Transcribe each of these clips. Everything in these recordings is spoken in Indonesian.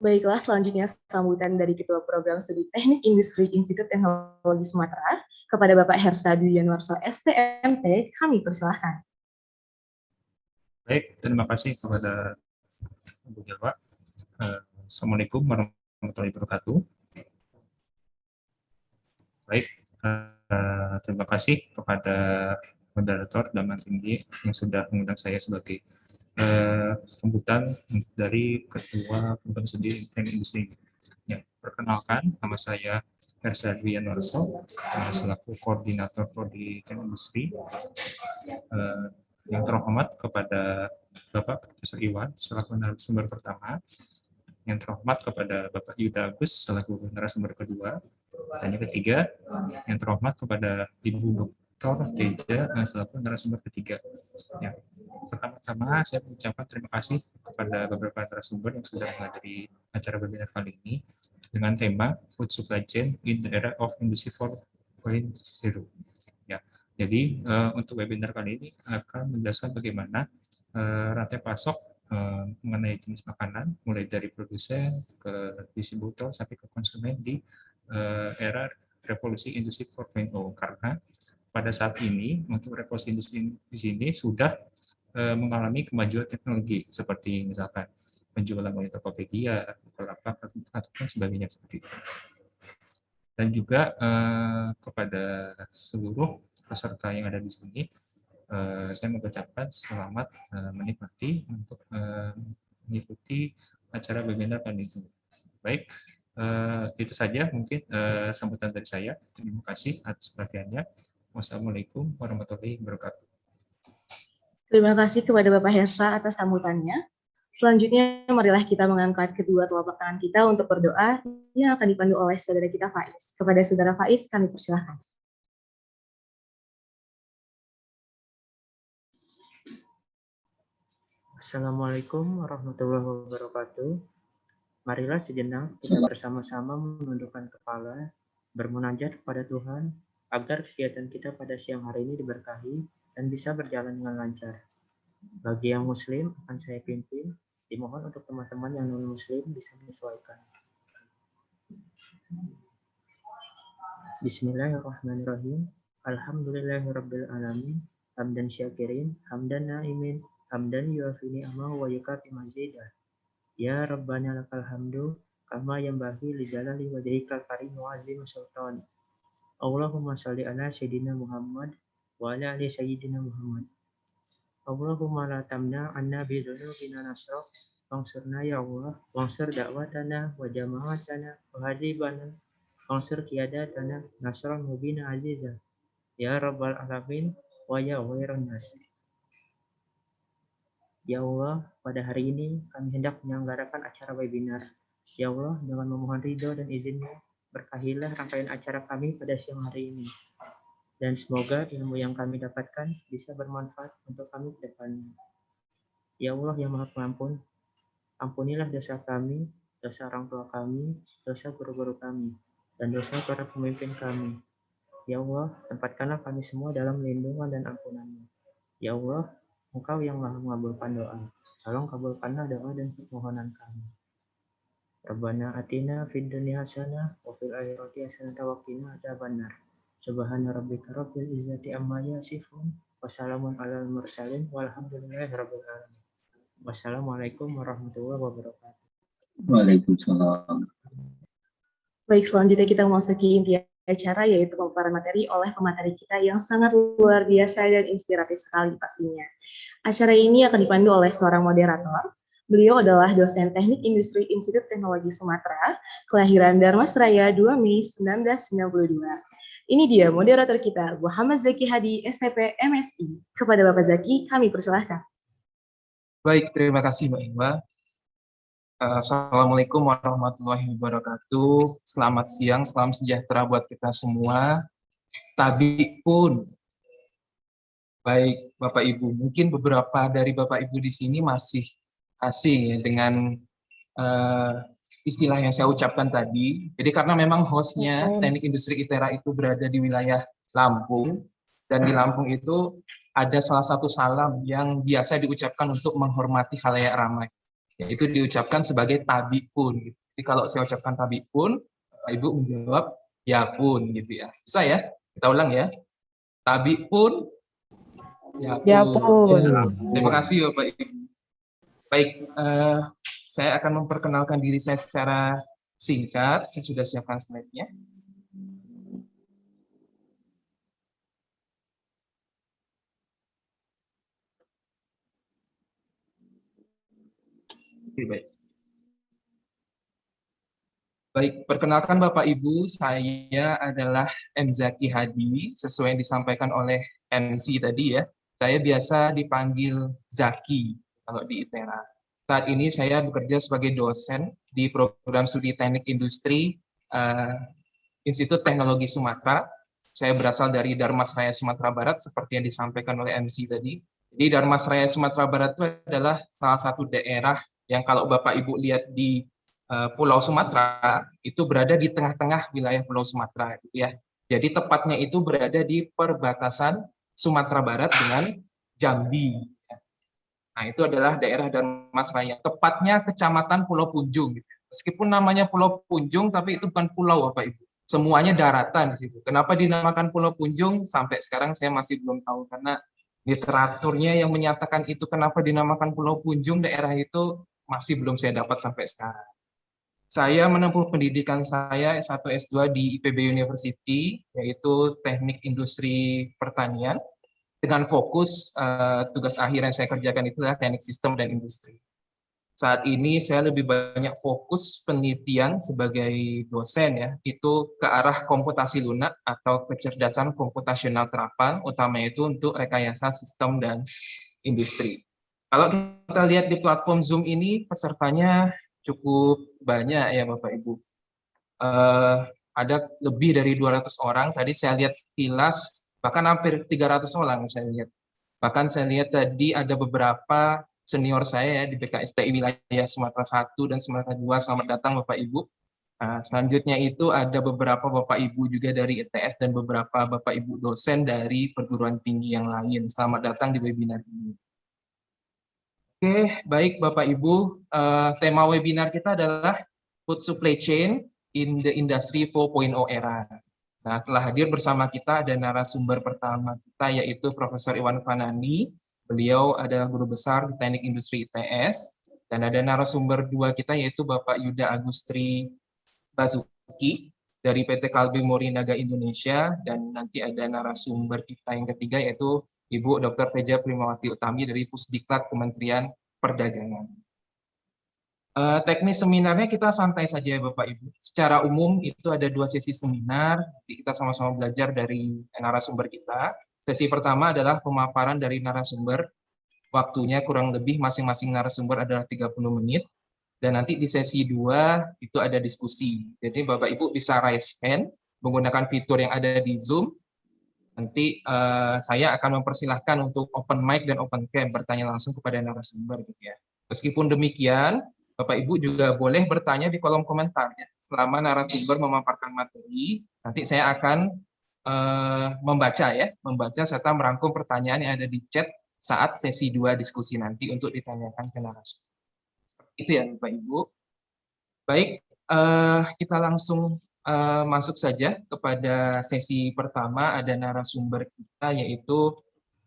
Baiklah, selanjutnya sambutan dari Ketua Program Studi Teknik Industri Institut Teknologi Sumatera kepada Bapak Hersa Dwi Yanwarso STMT, kami persilahkan. Baik, terima kasih kepada Bu Jalwa. Assalamualaikum warahmatullahi wabarakatuh. Baik, terima kasih kepada moderator Daman Tinggi yang sudah mengundang saya sebagai sambutan dari Ketua Program Studi Teknik Industri. Ya, perkenalkan, nama saya Hersa Dwi Yanwarso, selaku Koordinator Prodi Teknik Industri. Yang terhormat kepada Bapak Profesor Iwan selaku narasumber pertama, yang terhormat kepada Bapak Yuda Agus selaku narasumber kedua, dan yang ketiga, yang terhormat kepada Ibu Dr. Teja selaku narasumber ketiga. Ya. Pertama-tama saya mengucapkan terima kasih kepada beberapa narasumber yang sudah menghadiri acara webinar kali ini dengan tema Food Supply Chain in the Era of Industry 4.0. Ya. Jadi untuk webinar kali ini akan menjelaskan bagaimana rantai pasok mengenai jenis makanan, mulai dari produsen ke distributor sampai ke konsumen di era revolusi industri 4.0. Karena pada saat ini untuk revolusi industri di sini sudah mengalami kemajuan teknologi seperti misalkan penjualan melalui Tokopedia, Bukalapak, ataupun sebagainya seperti itu. Dan juga kepada seluruh peserta yang ada di sini, saya mengucapkan selamat menikmati untuk mengikuti acara webinar kali ini. Baik, itu saja mungkin sambutan dari saya. Terima kasih atas perhatiannya. Wassalamualaikum warahmatullahi wabarakatuh. Terima kasih kepada Bapak Hersa atas sambutannya. Selanjutnya, marilah kita mengangkat kedua telapak tangan kita untuk berdoa yang akan dipandu oleh saudara kita Faiz. Kepada saudara Faiz, kami persilahkan. Assalamualaikum warahmatullahi wabarakatuh. Marilah sejenak kita bersama-sama menundukkan kepala, bermunajat kepada Tuhan, agar kegiatan kita pada siang hari ini diberkahi dan bisa berjalan dengan lancar. Bagi yang muslim akan saya pimpin, dimohon untuk teman-teman yang non-muslim bisa menyesuaikan. Bismillahirrahmanirrahim. Alhamdulillahirabbil alamin. Hamdan syakirin, hamdan naimin, hamdan yuafi ni'amahu wa yukafi mazidah. Ya Rabbana lakal hamdu kama yanbaghi li jalali wajhikal karim wa azim sultan. Allahumma shalli ala sayyidina Muhammad wa ala ali sayyidina Muhammad. Allahumma la tamna anna bi dzunubina nasra wansurna ya Allah wansur da'watana wa jama'atana wa hadibana wansur qiyadatana nasran mubina aziza ya rabbal alamin wa ya khairan nas. Ya Allah, pada hari ini kami hendak menyelenggarakan acara webinar. Ya Allah, dengan memohon ridho dan izinmu, berkahilah rangkaian acara kami pada siang hari ini. Dan semoga ilmu yang kami dapatkan bisa bermanfaat untuk kami ke depannya. Ya Allah yang Maha Pengampun, ampunilah dosa kami, dosa orang tua kami, dosa guru-guru kami, dan dosa para pemimpin kami. Ya Allah, tempatkanlah kami semua dalam lindungan dan ampunan-Mu. Ya Allah, Engkau yang Maha mengabulkan doa. Tolong kabulkanlah doa dan permohonan kami. Rabbana atina fid dunya hasanah wa fil akhirati hasanah wa qina adzabannar. Subhana rabbika rabbil izzati amma yasifun wa salamun alal mursalin walhamdulillahi rabbil alamin. Wassalamualaikum warahmatullahi wabarakatuh. Waalaikumsalam. Baik, selanjutnya kita memasuki inti acara, yaitu pemaparan materi oleh pemateri kita yang sangat luar biasa dan inspiratif sekali pastinya. Acara ini akan dipandu oleh seorang moderator. Beliau adalah dosen Teknik Industri Institut Teknologi Sumatera, kelahiran Darmasraya 2 Mei 1992. Ini dia moderator kita, Muhammad Zaki Hadi, STP MSI. Kepada Bapak Zaki, kami persilahkan. Baik, terima kasih Mbak Imba. Assalamualaikum warahmatullahi wabarakatuh. Selamat siang, salam sejahtera buat kita semua. Tabi pun. Baik, Bapak Ibu, mungkin beberapa dari Bapak Ibu di sini masih asing ya dengan istilah yang saya ucapkan tadi. Jadi karena memang hostnya Teknik Industri ITERA itu berada di wilayah Lampung, dan di Lampung itu ada salah satu salam yang biasa diucapkan untuk menghormati khalayak ramai. yaitu diucapkan sebagai tabi pun. Jadi kalau saya ucapkan tabi pun, Bapak Ibu menjawab ya pun gitu ya. Bisa ya? Kita ulang ya. Tabi pun, ya pun. Ya pun. Terima kasih Bapak Ibu. Baik, saya akan memperkenalkan diri saya secara singkat. Saya sudah siapkan slide-nya. Oke, baik. Baik, perkenalkan Bapak Ibu, saya adalah M. Zaki Hadi, sesuai yang disampaikan oleh MC tadi ya. Saya biasa dipanggil Zaki kalau di ITERA. Saat ini saya bekerja sebagai dosen di program studi teknik industri Institut Teknologi Sumatera. Saya berasal dari Darmasraya Sumatera Barat, seperti yang disampaikan oleh MC tadi. Jadi Darmasraya Sumatera Barat itu adalah salah satu daerah yang kalau Bapak Ibu lihat di Pulau Sumatera itu berada di tengah-tengah wilayah Pulau Sumatera gitu ya. Jadi tepatnya itu berada di perbatasan Sumatera Barat dengan Jambi. Nah, itu adalah daerah Darmasraya. Tepatnya Kecamatan Pulau Punjung gitu. Meskipun namanya Pulau Punjung tapi itu bukan pulau Bapak Ibu. Semuanya daratan di situ. Kenapa dinamakan Pulau Punjung? Sampai sekarang saya masih belum tahu karena literaturnya yang menyatakan itu kenapa dinamakan Pulau Punjung daerah itu masih belum saya dapat sampai sekarang. Saya menempuh pendidikan saya S1 S2 di IPB University, yaitu Teknik Industri Pertanian, dengan fokus tugas akhir yang saya kerjakan itu adalah Teknik Sistem dan Industri. Saat ini saya lebih banyak fokus penelitian sebagai dosen ya, itu ke arah komputasi lunak atau kecerdasan komputasional terapan, utamanya itu untuk rekayasa sistem dan industri. Kalau kita lihat di platform Zoom ini, pesertanya cukup banyak ya Bapak Ibu. Ada lebih dari 200 orang, tadi saya lihat sekilas, bahkan hampir 300 orang saya lihat. Bahkan saya lihat tadi ada beberapa senior saya ya, di BKSTI wilayah Sumatera 1 dan Sumatera 2, selamat datang Bapak Ibu. Selanjutnya itu ada beberapa Bapak Ibu juga dari ITS dan beberapa Bapak Ibu dosen dari perguruan tinggi yang lain. Selamat datang di webinar ini. Oke, baik Bapak Ibu, tema webinar kita adalah Food Supply Chain in the Industry 4.0 Era. Nah, telah hadir bersama kita ada narasumber pertama kita yaitu Profesor Iwan Fanani. Beliau adalah guru besar di Teknik Industri ITS. Dan ada narasumber dua kita yaitu Bapak Yuda Agustri Basuki dari PT Kalbe Morinaga Indonesia. Dan nanti ada narasumber kita yang ketiga yaitu Ibu Dr. Teja Primawati Utami dari Pusdiklat Kementerian Perdagangan. Teknis seminarnya kita santai saja ya Bapak Ibu. Secara umum itu ada 2 sesi seminar, kita sama-sama belajar dari narasumber kita. Sesi pertama adalah pemaparan dari narasumber, waktunya kurang lebih masing-masing narasumber adalah 30 menit. Dan nanti di sesi 2 itu ada diskusi. Jadi Bapak Ibu bisa raise hand menggunakan fitur yang ada di Zoom. Nanti saya akan mempersilahkan untuk open mic dan open cam, bertanya langsung kepada narasumber gitu ya. Meskipun demikian, Bapak Ibu juga boleh bertanya di kolom komentar ya. Selama narasumber memaparkan materi, nanti saya akan membaca serta merangkum pertanyaan yang ada di chat saat sesi 2 diskusi nanti untuk ditanyakan ke narasumber. Itu ya Bapak Ibu. Baik, kita langsung masuk saja kepada sesi pertama. Ada narasumber kita yaitu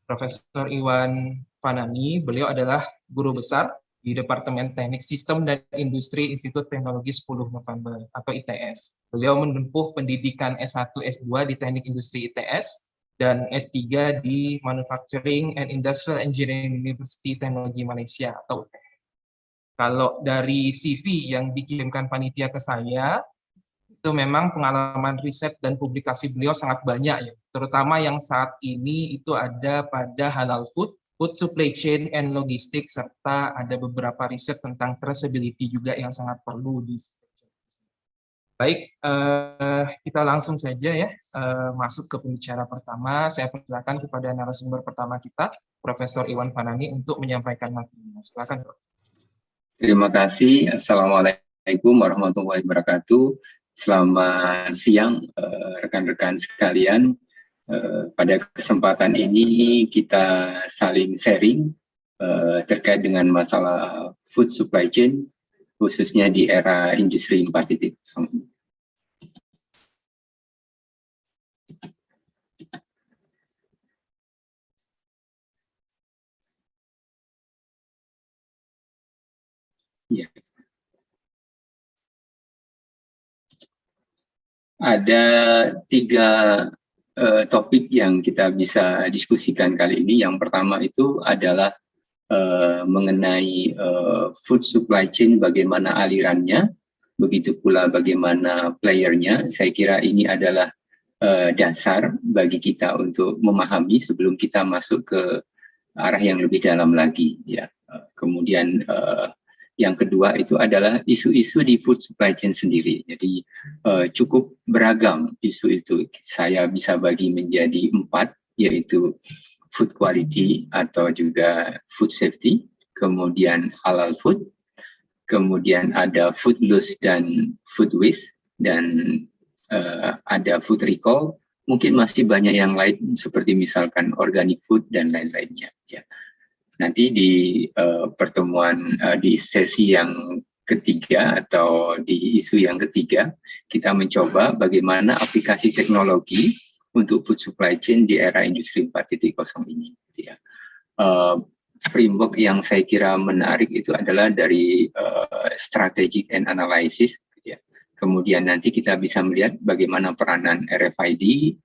Profesor Iwan Fanani. Beliau adalah guru besar di Departemen Teknik Sistem dan Industri Institut Teknologi 10 November atau ITS. Beliau menempuh pendidikan S1 S2 di Teknik Industri ITS dan S3 di Manufacturing and Industrial Engineering University Teknologi Malaysia atau UTM. Kalau dari CV yang dikirimkan panitia ke saya, itu memang pengalaman riset dan publikasi beliau sangat banyak ya, terutama yang saat ini itu ada pada halal food supply chain and logistik, serta ada beberapa riset tentang traceability juga yang sangat perlu di. Baik, kita langsung saja ya masuk ke pembicara pertama. Saya persilakan kepada narasumber pertama kita, Profesor Iwan Fanani untuk menyampaikan materinya. Silakan. Terima kasih. Assalamualaikum warahmatullahi wabarakatuh. Selamat siang rekan-rekan sekalian. Pada kesempatan ini kita saling sharing terkait dengan masalah food supply chain, khususnya di era industri 4.0. Ya. Ada 3 topik yang kita bisa diskusikan kali ini. Yang pertama itu adalah mengenai food supply chain, bagaimana alirannya, begitu pula bagaimana playernya. Saya kira ini adalah dasar bagi kita untuk memahami sebelum kita masuk ke arah yang lebih dalam lagi. Ya. Kemudian yang kedua itu adalah isu-isu di food supply chain sendiri. Jadi cukup beragam isu itu. Saya bisa bagi menjadi 4, yaitu food quality atau juga food safety, kemudian halal food, kemudian ada food loss dan food waste, dan ada food recall. Mungkin masih banyak yang lain seperti misalkan organic food dan lain-lainnya. Ya. Nanti di pertemuan di sesi yang ketiga atau di isu yang ketiga, kita mencoba bagaimana aplikasi teknologi untuk food supply chain di era industri 4.0 ini. Ya. Framework yang saya kira menarik itu adalah dari strategic and analysis. Ya. Kemudian nanti kita bisa melihat bagaimana peranan RFID,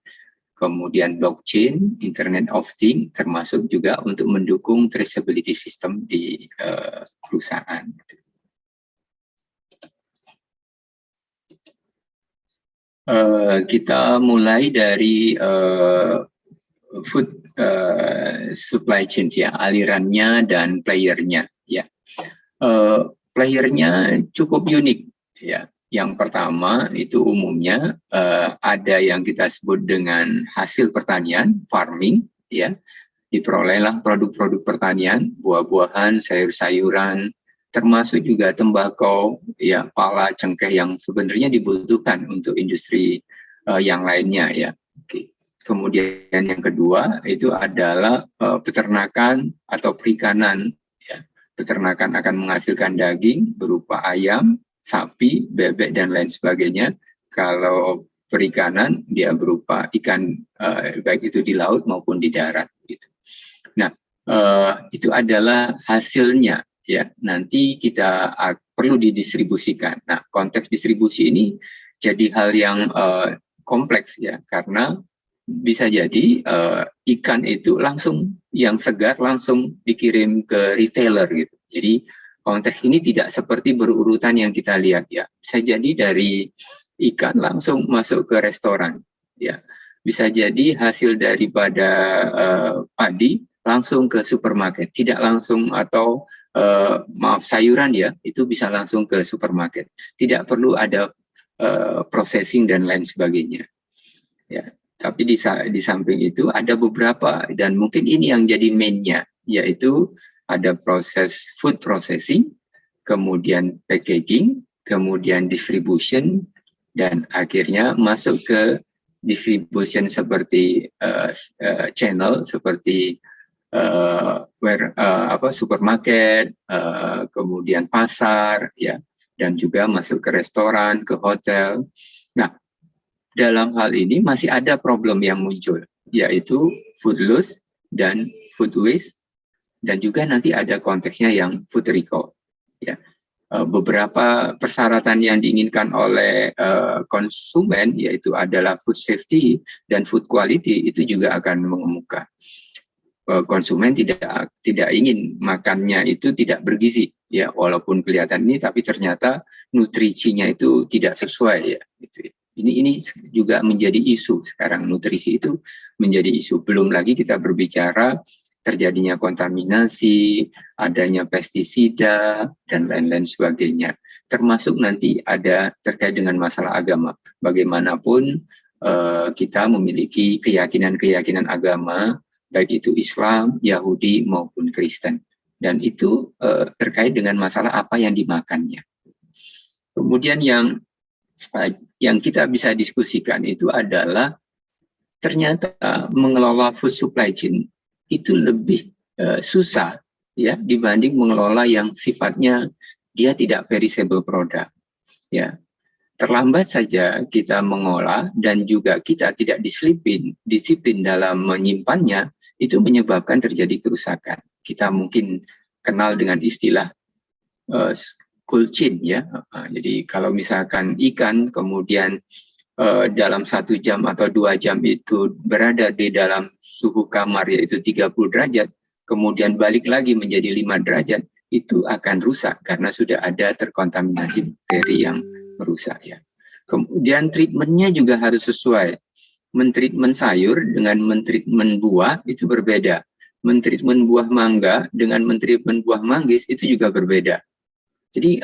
kemudian blockchain, Internet of Things, termasuk juga untuk mendukung traceability system di perusahaan. Kita mulai dari food supply chain, ya, alirannya dan playernya. Ya. Playernya cukup unik. Ya. Yang pertama itu umumnya ada yang kita sebut dengan hasil pertanian, farming, ya, diperolehlah produk-produk pertanian, buah-buahan, sayur-sayuran, termasuk juga tembakau, ya, pala, cengkeh yang sebenarnya dibutuhkan untuk industri yang lainnya, ya. Oke. Kemudian yang kedua itu adalah peternakan atau perikanan, ya. Peternakan akan menghasilkan daging berupa ayam, sapi, bebek, dan lain sebagainya. Kalau perikanan, dia berupa ikan, baik itu di laut maupun di darat. Gitu. Nah, itu adalah hasilnya. Ya, nanti kita perlu didistribusikan. Nah, konteks distribusi ini jadi hal yang kompleks, ya, karena bisa jadi ikan itu langsung yang segar langsung dikirim ke retailer, gitu. Jadi konteks ini tidak seperti berurutan yang kita lihat, ya. Bisa jadi dari ikan langsung masuk ke restoran, ya. Bisa jadi hasil daripada padi langsung ke supermarket, tidak langsung, atau maaf, sayuran, ya, itu bisa langsung ke supermarket. Tidak perlu ada processing dan lain sebagainya. Ya. Tapi di samping itu ada beberapa, dan mungkin ini yang jadi mainnya, yaitu ada proses food processing, kemudian packaging, kemudian distribution, dan akhirnya masuk ke distribution seperti channel, seperti supermarket, kemudian pasar, ya, dan juga masuk ke restoran, ke hotel. Nah, dalam hal ini masih ada problem yang muncul, yaitu food loss dan food waste, dan juga nanti ada konteksnya yang food recall. Ya. Beberapa persyaratan yang diinginkan oleh konsumen, yaitu adalah food safety dan food quality, itu juga akan mengemuka. Konsumen tidak ingin makannya itu tidak bergizi, ya, walaupun kelihatan ini, tapi ternyata nutrisinya itu tidak sesuai, ya, gitu. Ini juga menjadi isu sekarang, nutrisi itu menjadi isu. Belum lagi kita berbicara terjadinya kontaminasi, adanya pestisida, dan lain-lain sebagainya. Termasuk nanti ada terkait dengan masalah agama. Bagaimanapun kita memiliki keyakinan-keyakinan agama, baik itu Islam, Yahudi, maupun Kristen. Dan itu terkait dengan masalah apa yang dimakannya. Kemudian yang kita bisa diskusikan itu adalah ternyata mengelola food supply chain itu lebih susah ya dibanding mengelola yang sifatnya dia tidak perishable product. Ya, terlambat saja kita mengolah dan juga kita tidak disiplin dalam menyimpannya, itu menyebabkan terjadi kerusakan. Kita mungkin kenal dengan istilah cold chain, ya. Jadi kalau misalkan ikan kemudian dalam 1 jam atau 2 jam itu berada di dalam suhu kamar yaitu 30 derajat, kemudian balik lagi menjadi 5 derajat, itu akan rusak karena sudah ada terkontaminasi bakteri yang merusak, ya. Kemudian treatmentnya juga harus sesuai. Mentreatment sayur dengan mentreatment buah itu berbeda. Mentreatment buah mangga dengan mentreatment buah manggis itu juga berbeda. Jadi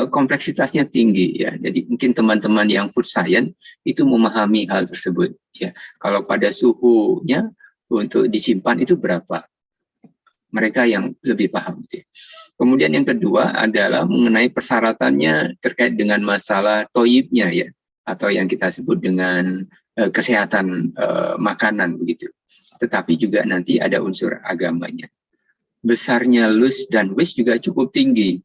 kompleksitasnya tinggi, ya. Jadi mungkin teman-teman yang food science itu memahami hal tersebut, ya. Kalau pada suhunya untuk disimpan itu berapa? Mereka yang lebih paham, ya. Kemudian yang kedua adalah mengenai persyaratannya terkait dengan masalah toyibnya, ya, atau yang kita sebut dengan kesehatan makanan begitu. Tetapi juga nanti ada unsur agamanya. Besarnya loss dan waste juga cukup tinggi.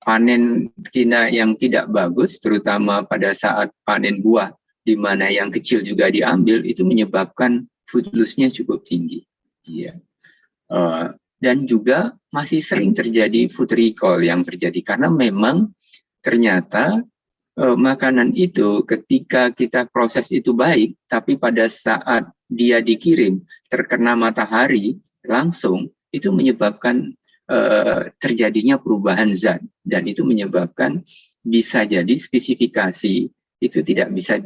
Panen kita yang tidak bagus, terutama pada saat panen buah, di mana yang kecil juga diambil, itu menyebabkan food loss-nya cukup tinggi. Iya. Dan juga masih sering terjadi food recall yang terjadi karena memang ternyata makanan itu ketika kita proses itu baik, tapi pada saat dia dikirim terkena matahari langsung, itu menyebabkan terjadinya perubahan zat, dan itu menyebabkan bisa jadi spesifikasi itu tidak bisa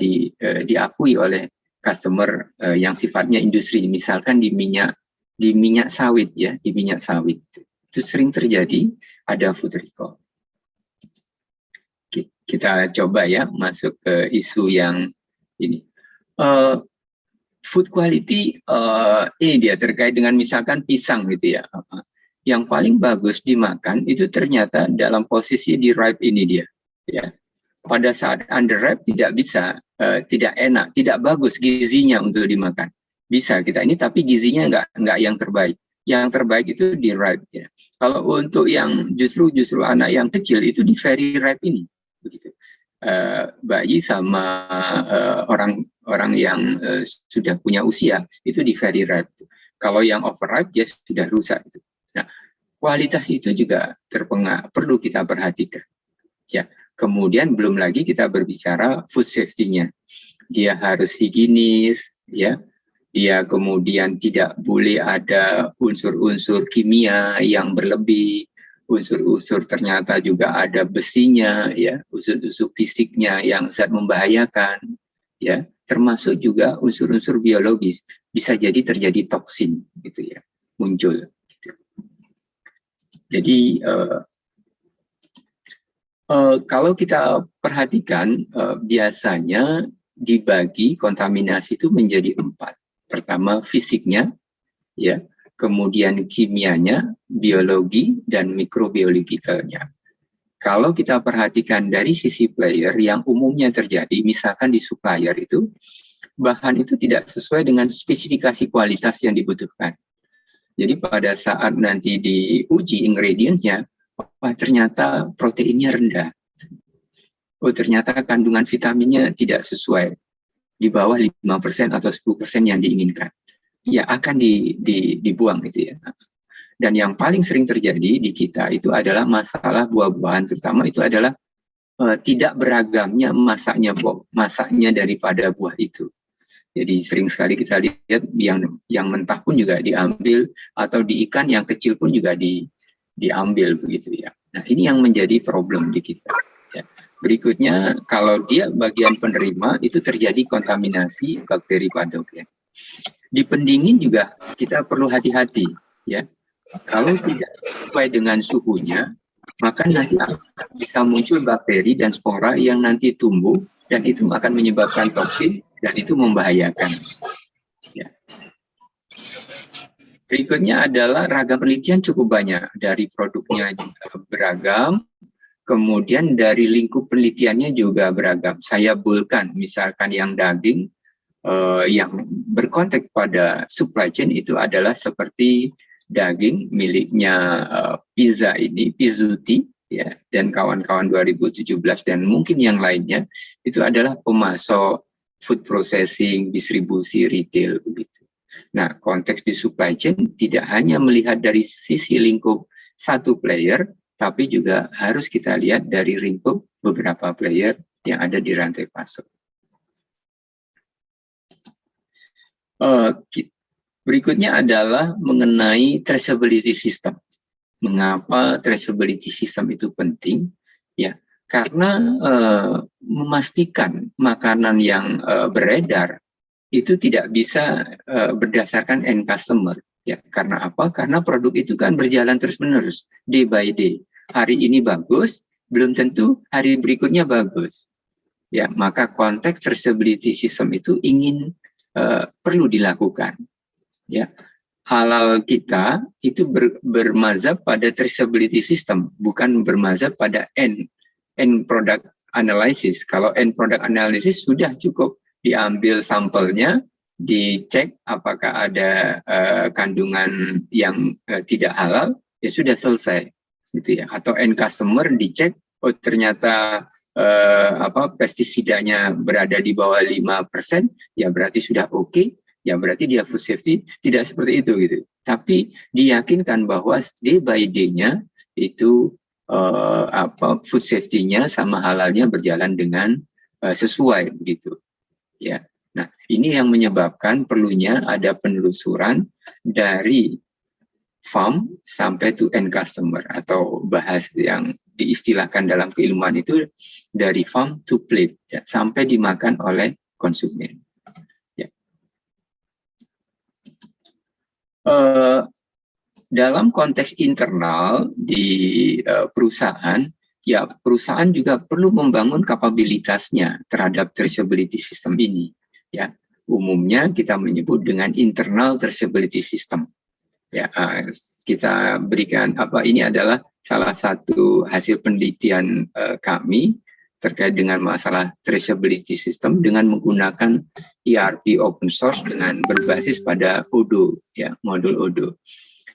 diakui oleh customer yang sifatnya industri, misalkan di minyak sawit, ya, di minyak sawit itu sering terjadi ada food recall. Kita coba, ya, masuk ke isu yang ini. Food quality ini dia terkait dengan misalkan pisang gitu, ya. Yang paling bagus dimakan itu ternyata dalam posisi di ripe ini dia, ya. Pada saat under ripe tidak bisa, tidak enak, tidak bagus gizinya untuk dimakan. Bisa kita ini, tapi gizinya nggak yang terbaik. Yang terbaik itu di ripe, ya. Kalau untuk yang justru anak yang kecil itu di very ripe ini, begitu. Bayi sama orang yang sudah punya usia itu di very ripe. Kalau yang overripe dia sudah rusak. Gitu. Nah, kualitas itu juga terpengaruh, perlu kita perhatikan. Ya, kemudian belum lagi kita berbicara food safety-nya. Dia harus higienis, ya. Dia kemudian tidak boleh ada unsur-unsur kimia yang berlebih. Unsur-unsur ternyata juga ada besinya, ya, unsur-unsur fisiknya yang zat membahayakan, ya, termasuk juga unsur-unsur biologis bisa jadi terjadi toksin, gitu, ya, muncul. Gitu. Jadi kalau kita perhatikan biasanya dibagi kontaminasi itu menjadi 4. Pertama fisiknya, ya. Kemudian kimianya, biologi, dan mikrobiologikalnya. Kalau kita perhatikan dari sisi player yang umumnya terjadi, misalkan di supplier itu, bahan itu tidak sesuai dengan spesifikasi kualitas yang dibutuhkan. Jadi pada saat nanti diuji ingredients-nya, ternyata proteinnya rendah. Oh, ternyata kandungan vitaminnya tidak sesuai, di bawah 5% atau 10% yang diinginkan. Ya akan dibuang gitu, ya. Dan yang paling sering terjadi di kita itu adalah masalah buah-buahan, terutama itu adalah tidak beragamnya masaknya daripada buah itu. Jadi sering sekali kita lihat yang mentah pun juga diambil, atau di ikan yang kecil pun juga diambil begitu, ya. Nah, ini yang menjadi problem di kita, ya. Berikutnya, kalau dia bagian penerima itu terjadi kontaminasi bakteri patogen. Di pendingin juga kita perlu hati-hati, ya. Kalau tidak sesuai dengan suhunya, maka nanti bisa muncul bakteri dan spora yang nanti tumbuh, dan itu akan menyebabkan toksin, dan itu membahayakan. Ya. Berikutnya adalah ragam penelitian cukup banyak, dari produknya juga beragam, kemudian dari lingkup penelitiannya juga beragam. Saya bulkan, misalkan yang daging, yang berkonteks pada supply chain itu adalah seperti daging miliknya Pizza ini, Pizzuti, ya, dan kawan-kawan 2017 dan mungkin yang lainnya, itu adalah pemasok food processing, distribusi, retail, begitu. Nah, konteks di supply chain tidak hanya melihat dari sisi lingkup satu player, tapi juga harus kita lihat dari lingkup beberapa player yang ada di rantai pasok. Berikutnya adalah mengenai traceability system. Mengapa traceability system itu penting? Ya, karena memastikan makanan yang beredar itu tidak bisa berdasarkan end customer. Ya, karena apa? Karena produk itu kan berjalan terus-menerus, day by day. Hari ini bagus, belum tentu hari berikutnya bagus. Ya, maka konteks traceability system itu perlu dilakukan. Ya, halal kita itu bermazhab pada traceability system, bukan bermazhab pada end product analysis. Kalau end product analysis sudah cukup diambil sampelnya, dicek apakah ada kandungan yang tidak halal, ya sudah selesai, gitu ya. Atau end customer dicek, oh ternyata pestisidanya berada di bawah 5%, ya berarti sudah oke, ya berarti dia food safety. Tidak seperti itu gitu. Tapi diyakinkan bahwa day by day-nya itu food safety-nya sama halalnya berjalan dengan sesuai begitu. Ya. Nah, ini yang menyebabkan perlunya ada penelusuran dari farm sampai to end customer, atau bahas yang diistilahkan dalam keilmuan itu dari farm to plate, ya, sampai dimakan oleh konsumen. Ya. Dalam konteks internal di perusahaan, ya perusahaan juga perlu membangun kapabilitasnya terhadap traceability system ini. Ya, umumnya kita menyebut dengan internal traceability system. Ya, kita berikan ini adalah salah satu hasil penelitian kami terkait dengan masalah traceability system dengan menggunakan ERP open source dengan berbasis pada Odoo, ya, modul Odoo.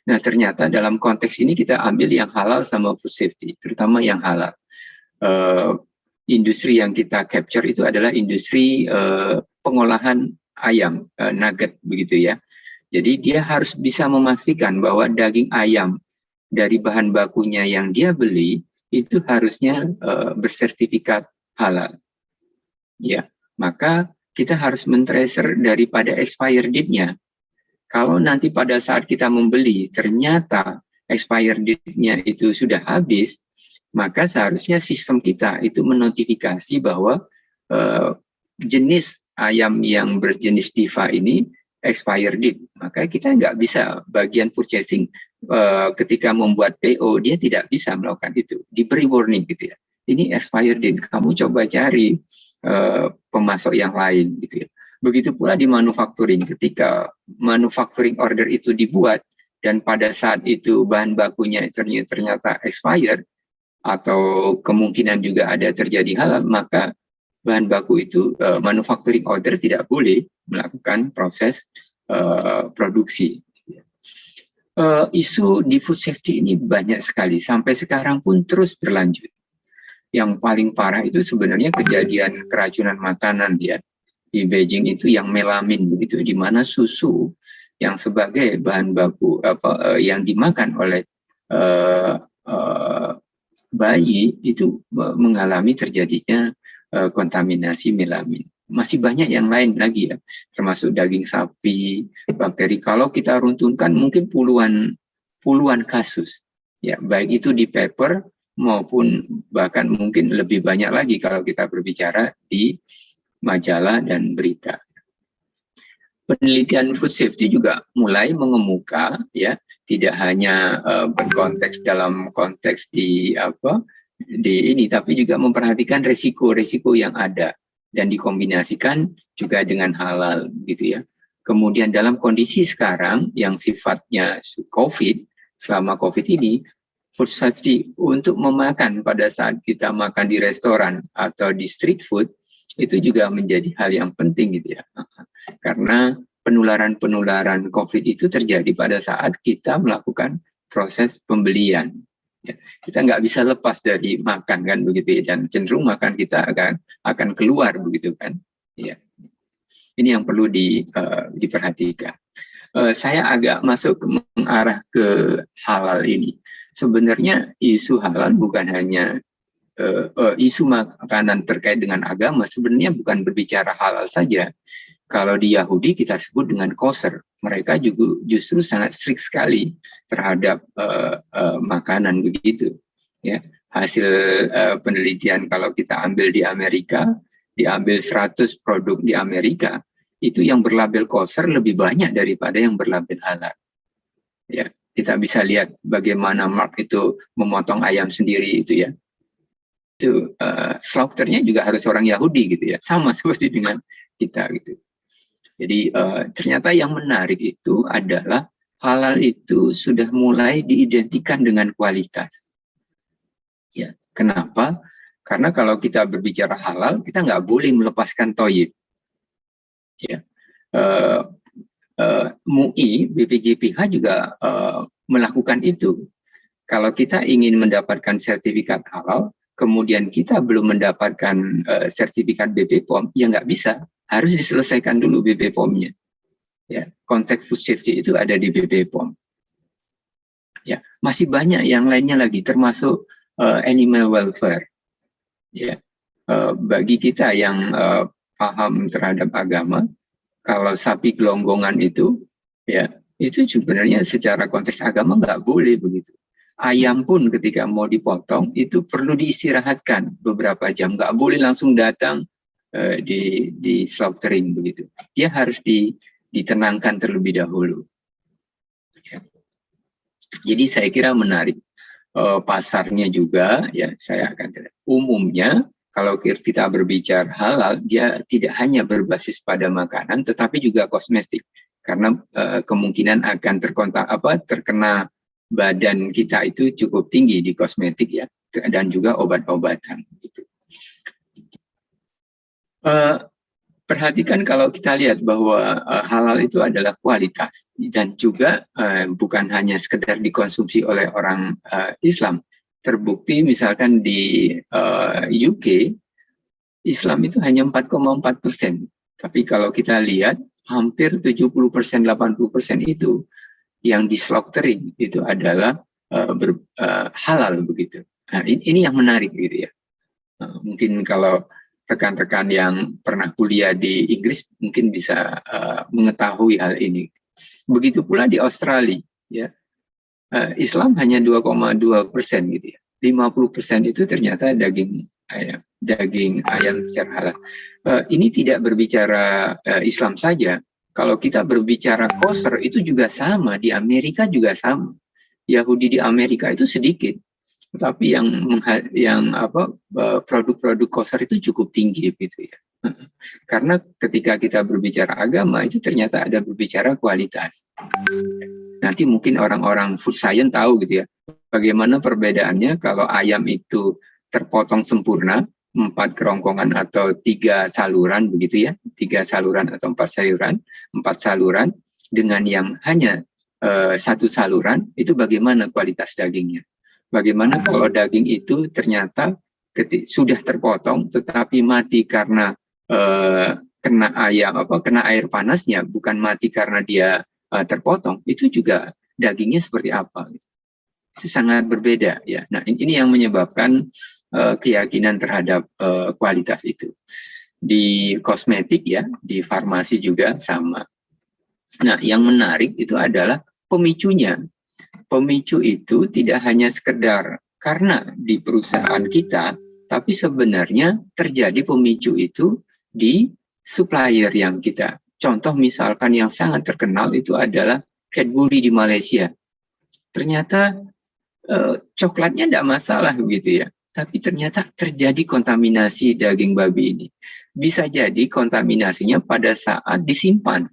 Nah, ternyata dalam konteks ini kita ambil yang halal sama food safety, terutama yang halal. Industri yang kita capture itu adalah industri pengolahan ayam, nugget begitu ya. Jadi dia harus bisa memastikan bahwa daging ayam dari bahan bakunya yang dia beli itu harusnya bersertifikat halal. Ya, maka kita harus men-tracer daripada expire date-nya. Kalau nanti pada saat kita membeli ternyata expire date-nya itu sudah habis, maka seharusnya sistem kita itu menotifikasi bahwa jenis ayam yang berjenis Diva ini expired date. Maka kita nggak bisa bagian purchasing ketika membuat PO, dia tidak bisa melakukan itu. Diberi warning gitu ya. Ini expired date, kamu coba cari pemasok yang lain gitu ya. Begitu pula di manufacturing, ketika manufacturing order itu dibuat dan pada saat itu bahan bakunya ternyata expired atau kemungkinan juga ada terjadi halal, maka bahan baku itu manufacturing order tidak boleh melakukan proses produksi. Isu di food safety ini banyak sekali, sampai sekarang pun terus berlanjut. Yang paling parah itu sebenarnya kejadian keracunan makanan ya di Beijing itu yang melamin begitu, di mana susu yang sebagai bahan baku yang dimakan oleh bayi itu mengalami terjadinya kontaminasi melamin. Masih banyak yang lain lagi ya, termasuk daging sapi, bakteri. Kalau kita runtunkan mungkin puluhan kasus, ya baik itu di paper maupun bahkan mungkin lebih banyak lagi kalau kita berbicara di majalah dan berita. Penelitian food safety juga mulai mengemuka, ya, tidak hanya berkonteks dalam konteks di ini, tapi juga memperhatikan resiko-resiko yang ada dan dikombinasikan juga dengan halal gitu ya. Kemudian dalam kondisi sekarang yang sifatnya COVID, selama COVID ini, food safety untuk memakan pada saat kita makan di restoran atau di street food itu juga menjadi hal yang penting gitu ya. Karena penularan COVID itu terjadi pada saat kita melakukan proses pembelian. Ya, kita nggak bisa lepas dari makan kan begitu ya, dan cenderung makan kita akan keluar begitu kan. Ya. Ini yang perlu diperhatikan. Saya agak mengarah ke halal ini. Sebenarnya isu halal bukan hanya isu makanan terkait dengan agama, sebenarnya bukan berbicara halal saja. Kalau di Yahudi kita sebut dengan kosher, mereka juga justru sangat strict sekali terhadap makanan begitu. Ya, hasil penelitian kalau kita ambil di Amerika, diambil 100 produk di Amerika, itu yang berlabel kosher lebih banyak daripada yang berlabel halal. Ya, kita bisa lihat bagaimana Mark itu memotong ayam sendiri itu ya. Itu slaughternya juga harus orang Yahudi gitu ya, sama seperti dengan kita gitu. Jadi ternyata yang menarik itu adalah halal itu sudah mulai diidentikan dengan kualitas. Ya, kenapa? Karena kalau kita berbicara halal, kita nggak boleh melepaskan toyib. Ya, MUI, BPJPH juga melakukan itu. Kalau kita ingin mendapatkan sertifikat halal, kemudian kita belum mendapatkan sertifikat BPOM, ya nggak bisa. Harus diselesaikan dulu BPOM-nya. Ya, konteks food safety itu ada di BPOM. Ya, masih banyak yang lainnya lagi, termasuk animal welfare. Ya, bagi kita yang paham terhadap agama, kalau sapi gelonggongan itu, ya, itu sebenarnya secara konteks agama nggak boleh begitu. Ayam pun ketika mau dipotong itu perlu diistirahatkan beberapa jam, nggak boleh langsung datang di slaughtering begitu. Dia harus ditenangkan terlebih dahulu. Ya. Jadi saya kira menarik. Pasarnya juga, ya saya akan umumnya kalau kita berbicara halal, dia tidak hanya berbasis pada makanan, tetapi juga kosmetik, karena kemungkinan akan terkena badan kita itu cukup tinggi di kosmetik ya, dan juga obat-obatan. Gitu. Perhatikan kalau kita lihat bahwa halal itu adalah kualitas dan juga bukan hanya sekedar dikonsumsi oleh orang Islam. Terbukti misalkan di UK, Islam itu hanya 4,4%. Tapi kalau kita lihat hampir 70%, 80% itu yang di slaughtering itu adalah halal begitu. Nah, ini yang menarik gitu ya. Mungkin kalau rekan-rekan yang pernah kuliah di Inggris mungkin bisa mengetahui hal ini. Begitu pula di Australia, ya, Islam hanya 2,2% gitu ya. 50% itu ternyata daging ayam secara halal. Ini tidak berbicara Islam saja. Kalau kita berbicara kosher itu juga sama, di Amerika juga sama. Yahudi di Amerika itu sedikit. Tapi yang produk-produk kosher itu cukup tinggi gitu ya. Karena ketika kita berbicara agama itu ternyata ada berbicara kualitas. Nanti mungkin orang-orang food science tahu gitu ya. Bagaimana perbedaannya kalau ayam itu terpotong sempurna 4 kerongkongan atau 3 saluran begitu ya. 3 saluran atau 4 saluran dengan yang hanya 1 saluran, itu bagaimana kualitas dagingnya. Bagaimana kalau daging itu ternyata sudah terpotong tetapi mati karena kena air panasnya, bukan mati karena dia terpotong, itu juga dagingnya seperti apa? Itu sangat berbeda ya. Nah, ini yang menyebabkan keyakinan terhadap kualitas itu. Di kosmetik ya, di farmasi juga sama. Nah, yang menarik itu adalah pemicunya. Pemicu itu tidak hanya sekedar karena di perusahaan kita, tapi sebenarnya terjadi pemicu itu di supplier yang kita. Contoh misalkan yang sangat terkenal itu adalah Cadbury di Malaysia. Ternyata coklatnya tidak masalah begitu ya, tapi ternyata terjadi kontaminasi daging babi ini. Bisa jadi kontaminasinya pada saat disimpan,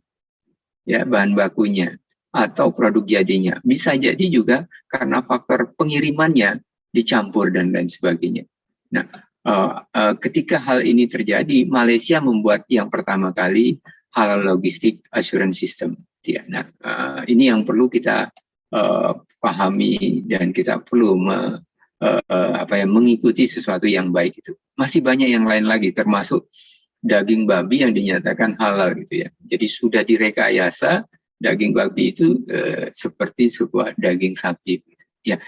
ya, bahan bakunya atau produk jadinya. Bisa jadi juga karena faktor pengirimannya dicampur dan lain sebagainya. Nah, ketika hal ini terjadi, Malaysia membuat yang pertama kali halal logistik assurance system. Ya. Nah, ini yang perlu kita pahami dan kita perlu mengikuti sesuatu yang baik itu. Masih banyak yang lain lagi, termasuk daging babi yang dinyatakan halal gitu ya. Jadi sudah direkayasa daging babi itu seperti sebuah daging sapi. Ya,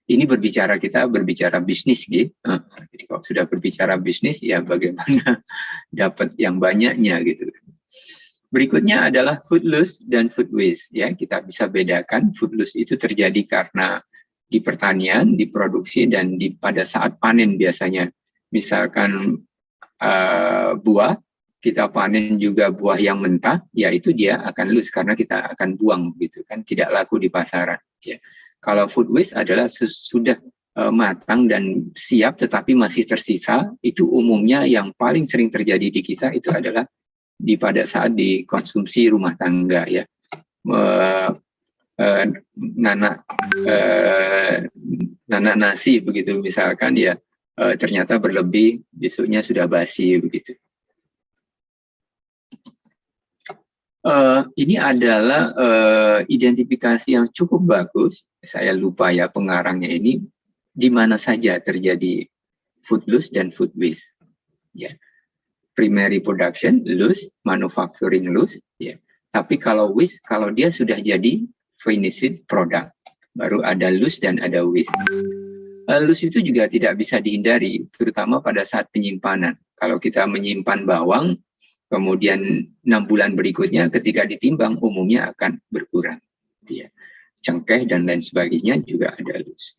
ini kita berbicara bisnis gitu. Jadi kalau sudah berbicara bisnis, ya bagaimana dapat yang banyaknya gitu. Berikutnya adalah food loss dan food waste. Ya, kita bisa bedakan food loss itu terjadi karena di pertanian, di produksi, dan pada saat panen biasanya. Misalkan buah, kita panen juga buah yang mentah, ya itu dia akan loss karena kita akan buang gitu kan, tidak laku di pasaran. Ya. Kalau food waste adalah sudah matang dan siap tetapi masih tersisa, itu umumnya yang paling sering terjadi di kita itu adalah pada saat dikonsumsi rumah tangga ya. Nanak nasi begitu misalkan ya, ternyata berlebih, besoknya sudah basi begitu. Ini adalah identifikasi yang cukup bagus. Saya lupa ya pengarangnya ini, di mana saja terjadi food loss dan food waste. Ya, primary production loss, manufacturing loss. Ya, tapi kalau waste, kalau dia sudah jadi finished product, baru ada loss dan ada waste. Loss itu juga tidak bisa dihindari, terutama pada saat penyimpanan. Kalau kita menyimpan bawang, kemudian 6 bulan berikutnya ketika ditimbang umumnya akan berkurang. Ya. Cengkeh dan lain sebagainya juga ada loss.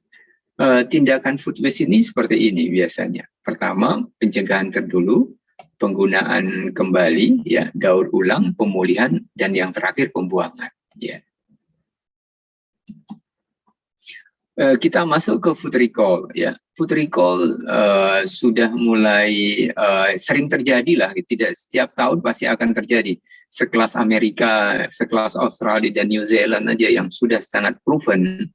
Tindakan food waste ini seperti ini biasanya. Pertama, pencegahan terdulu, penggunaan kembali, ya, daur ulang, pemulihan, dan yang terakhir pembuangan. Ya. Kita masuk ke food recall, ya. Food recall sudah mulai sering terjadi lah, tidak setiap tahun pasti akan terjadi. Sekelas Amerika, sekelas Australia dan New Zealand aja yang sudah sangat proven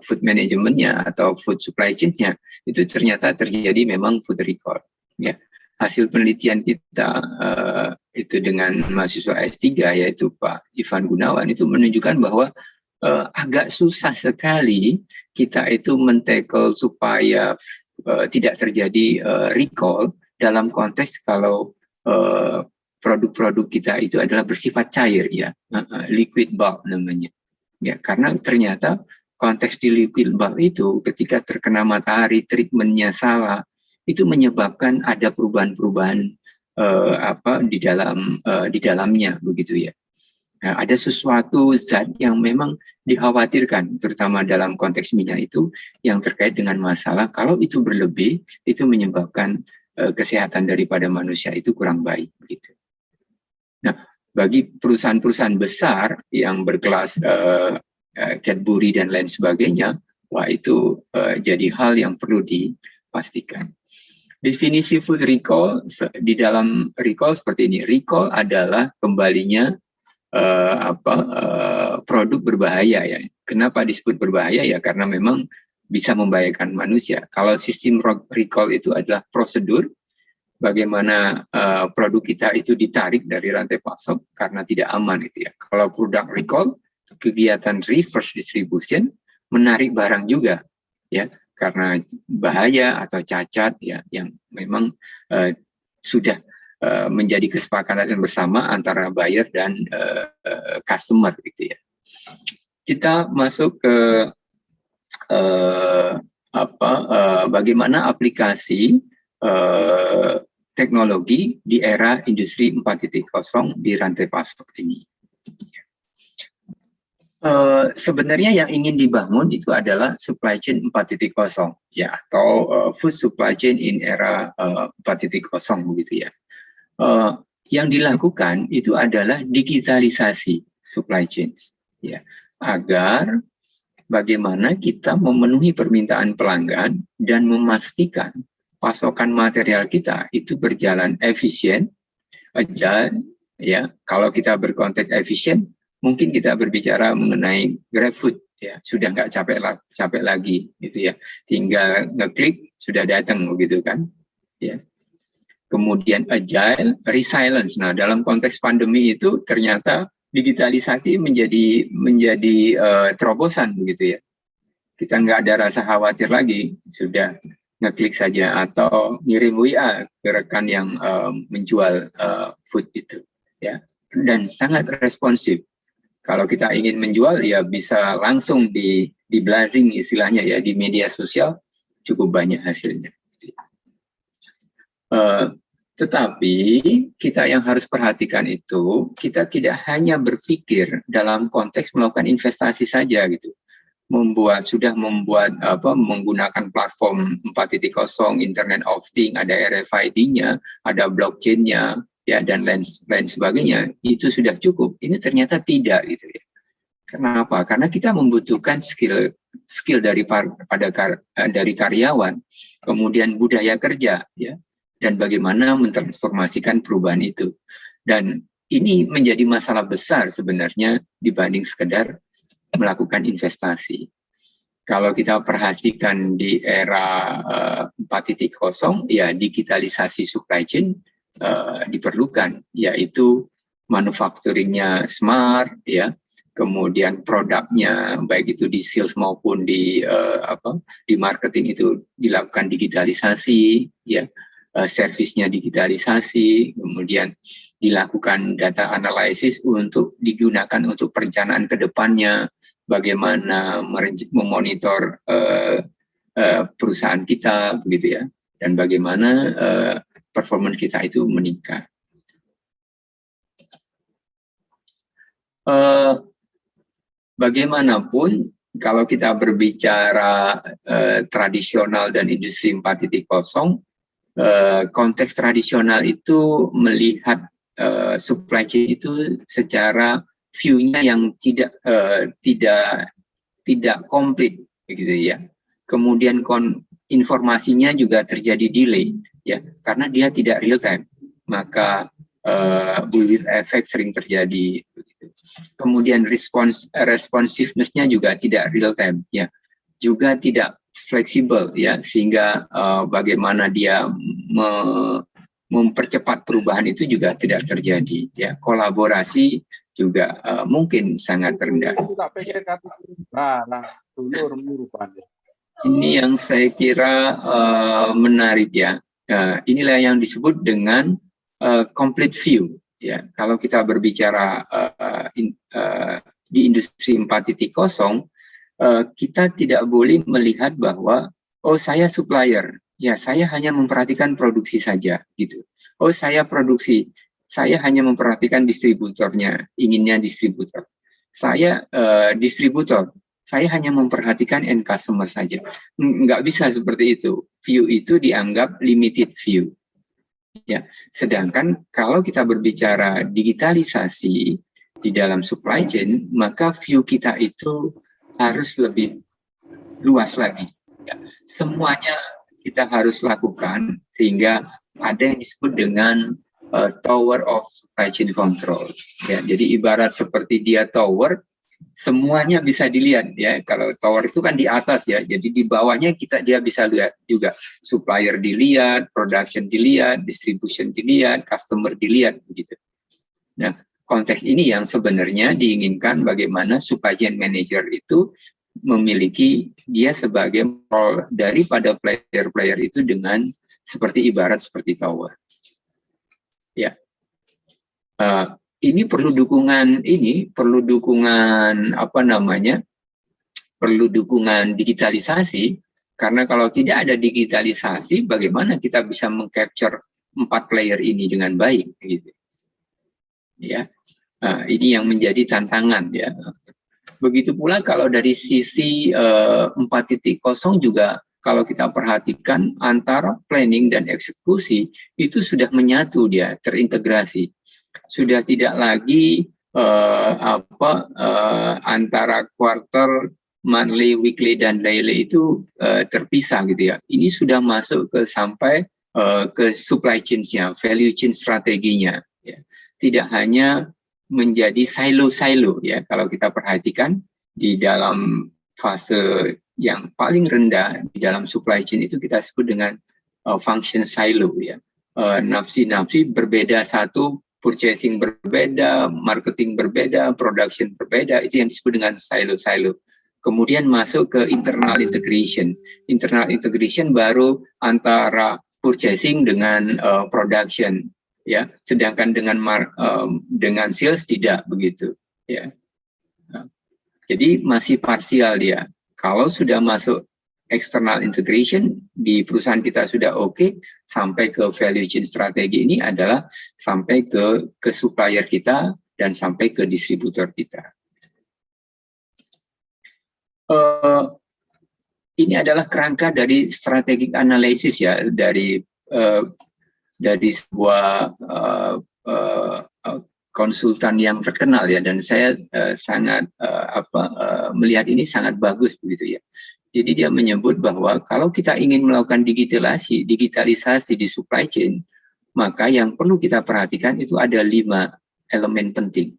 food manajemennya atau food supply chain-nya itu ternyata terjadi memang food recall. Ya. Hasil penelitian kita itu dengan mahasiswa S3 yaitu Pak Ivan Gunawan itu menunjukkan bahwa agak susah sekali kita itu men-tackle supaya tidak terjadi recall dalam konteks kalau produk-produk kita itu adalah bersifat cair ya, liquid bulk namanya. Ya, karena ternyata konteks di liquid bulk itu ketika terkena matahari, treatmentnya salah, itu menyebabkan ada perubahan-perubahan di dalamnya begitu ya. Nah, ada sesuatu zat yang memang dikhawatirkan, terutama dalam konteks minyak itu, yang terkait dengan masalah kalau itu berlebih, itu menyebabkan kesehatan daripada manusia itu kurang baik. Begitu. Nah, bagi perusahaan-perusahaan besar yang berkelas Cadbury dan lain sebagainya, wah itu jadi hal yang perlu dipastikan. Definisi food recall, di dalam recall seperti ini. Recall adalah kembalinya produk berbahaya ya. Kenapa disebut berbahaya ya? Karena memang bisa membahayakan manusia. Kalau sistem recall itu adalah prosedur bagaimana produk kita itu ditarik dari rantai pasok karena tidak aman itu ya. Kalau produk recall, kegiatan reverse distribution menarik barang juga ya, karena bahaya atau cacat ya yang memang sudah menjadi kesepakatan bersama antara buyer dan customer gitu ya. Kita masuk ke bagaimana aplikasi teknologi di era industri 4.0 di rantai pasok ini. Sebenarnya yang ingin dibangun itu adalah supply chain 4.0 ya, atau food supply chain in era 4.0 begitu ya. Yang dilakukan itu adalah digitalisasi supply chain ya, agar bagaimana kita memenuhi permintaan pelanggan dan memastikan pasokan material kita itu berjalan efisien aja ya. Kalau kita berkonteks efisien, mungkin kita berbicara mengenai GrabFood ya, sudah nggak capek lagi gitu ya, tinggal ngeklik sudah datang begitu kan ya. kemudian agile, resilience. Nah, dalam konteks pandemi itu ternyata digitalisasi menjadi terobosan begitu ya. Kita nggak ada rasa khawatir lagi, sudah ngeklik saja atau ngirim WA ke rekan yang menjual food itu, ya. Dan sangat responsif. Kalau kita ingin menjual, ya bisa langsung di blazing istilahnya ya, di media sosial, cukup banyak hasilnya. Tetapi kita yang harus perhatikan itu, kita tidak hanya berpikir dalam konteks melakukan investasi saja gitu. Menggunakan platform 4.0, Internet of Things, ada RFID-nya, ada blockchain-nya, ya, dan lain sebagainya, itu sudah cukup. Ini ternyata tidak gitu ya. Kenapa? Karena kita membutuhkan skill dari karyawan, kemudian budaya kerja, ya, dan bagaimana mentransformasikan perubahan itu. Dan ini menjadi masalah besar sebenarnya dibanding sekedar melakukan investasi. Kalau kita perhatikan di era 4.0, ya digitalisasi supply chain diperlukan, yaitu manufacturing-nya smart, ya, kemudian produknya baik itu di sales maupun di marketing itu dilakukan digitalisasi, ya, servisnya digitalisasi, kemudian dilakukan data analisis untuk digunakan untuk perencanaan ke depannya, bagaimana memonitor perusahaan kita, begitu ya, dan bagaimana performa kita itu meningkat. Bagaimanapun, kalau kita berbicara tradisional dan industri 4.0, konteks tradisional itu melihat supply chain itu secara view-nya yang tidak komplit, begitu ya. Kemudian informasinya juga terjadi delay, ya, karena dia tidak real time, maka bullwhip effect sering terjadi. Begitu. Kemudian responsiveness-nya juga tidak real time, ya, juga tidak fleksibel, ya, sehingga bagaimana dia mempercepat perubahan itu juga tidak terjadi, ya. Kolaborasi juga mungkin sangat rendah. Ini yang saya kira menarik, ya. Inilah yang disebut dengan complete view, ya. Kalau kita berbicara di industri 4.0, kita tidak boleh melihat bahwa oh saya supplier, ya saya hanya memperhatikan produksi saja gitu. Oh saya produksi, saya hanya memperhatikan distributornya, inginnya distributor. Saya distributor, saya hanya memperhatikan end customer saja. Nggak bisa seperti itu. View itu dianggap limited view. Ya, sedangkan kalau kita berbicara digitalisasi di dalam supply chain, maka view kita itu harus lebih luas lagi. Ya. Semuanya kita harus lakukan sehingga ada yang disebut dengan tower of supply chain control. Ya, jadi ibarat seperti dia tower, semuanya bisa dilihat, ya. Kalau tower itu kan di atas, ya, jadi di bawahnya dia bisa lihat juga, supplier dilihat, production dilihat, distribution dilihat, customer dilihat, begitu. Nah, konteks ini yang sebenarnya diinginkan bagaimana supply chain manager itu memiliki dia sebagai role daripada player-player itu dengan seperti ibarat seperti tower. Ya. Ini perlu dukungan perlu dukungan digitalisasi, karena kalau tidak ada digitalisasi, bagaimana kita bisa mengcapture 4 player ini dengan baik, gitu. Ya, ini yang menjadi tantangan, ya. Begitu pula kalau dari sisi 4.0 juga, kalau kita perhatikan antara planning dan eksekusi itu sudah menyatu, dia terintegrasi. Sudah tidak lagi antara quarter, monthly, weekly, dan daily itu terpisah, gitu ya. Ini sudah masuk sampai ke supply chain-nya, value chain strateginya, ya. Tidak hanya menjadi silo-silo, ya. Kalau kita perhatikan di dalam fase yang paling rendah di dalam supply chain itu kita sebut dengan function silo, ya. nafsi-nafsi berbeda, satu purchasing berbeda, marketing berbeda, production berbeda, itu yang disebut dengan silo-silo. Kemudian masuk ke internal integration. Internal integration baru antara purchasing dengan production, ya. Sedangkan dengan sales tidak begitu, ya. Nah, jadi masih parsial dia. Kalau sudah masuk external integration di perusahaan kita sudah oke, sampai ke value chain strategi ini adalah sampai ke supplier kita dan sampai ke distributor kita. Ini adalah kerangka dari strategic analysis ya, dari sebuah konsultan yang terkenal ya, dan saya sangat melihat ini sangat bagus begitu ya. Jadi dia menyebut bahwa kalau kita ingin melakukan digitalisasi di supply chain, maka yang perlu kita perhatikan itu ada 5 elemen penting.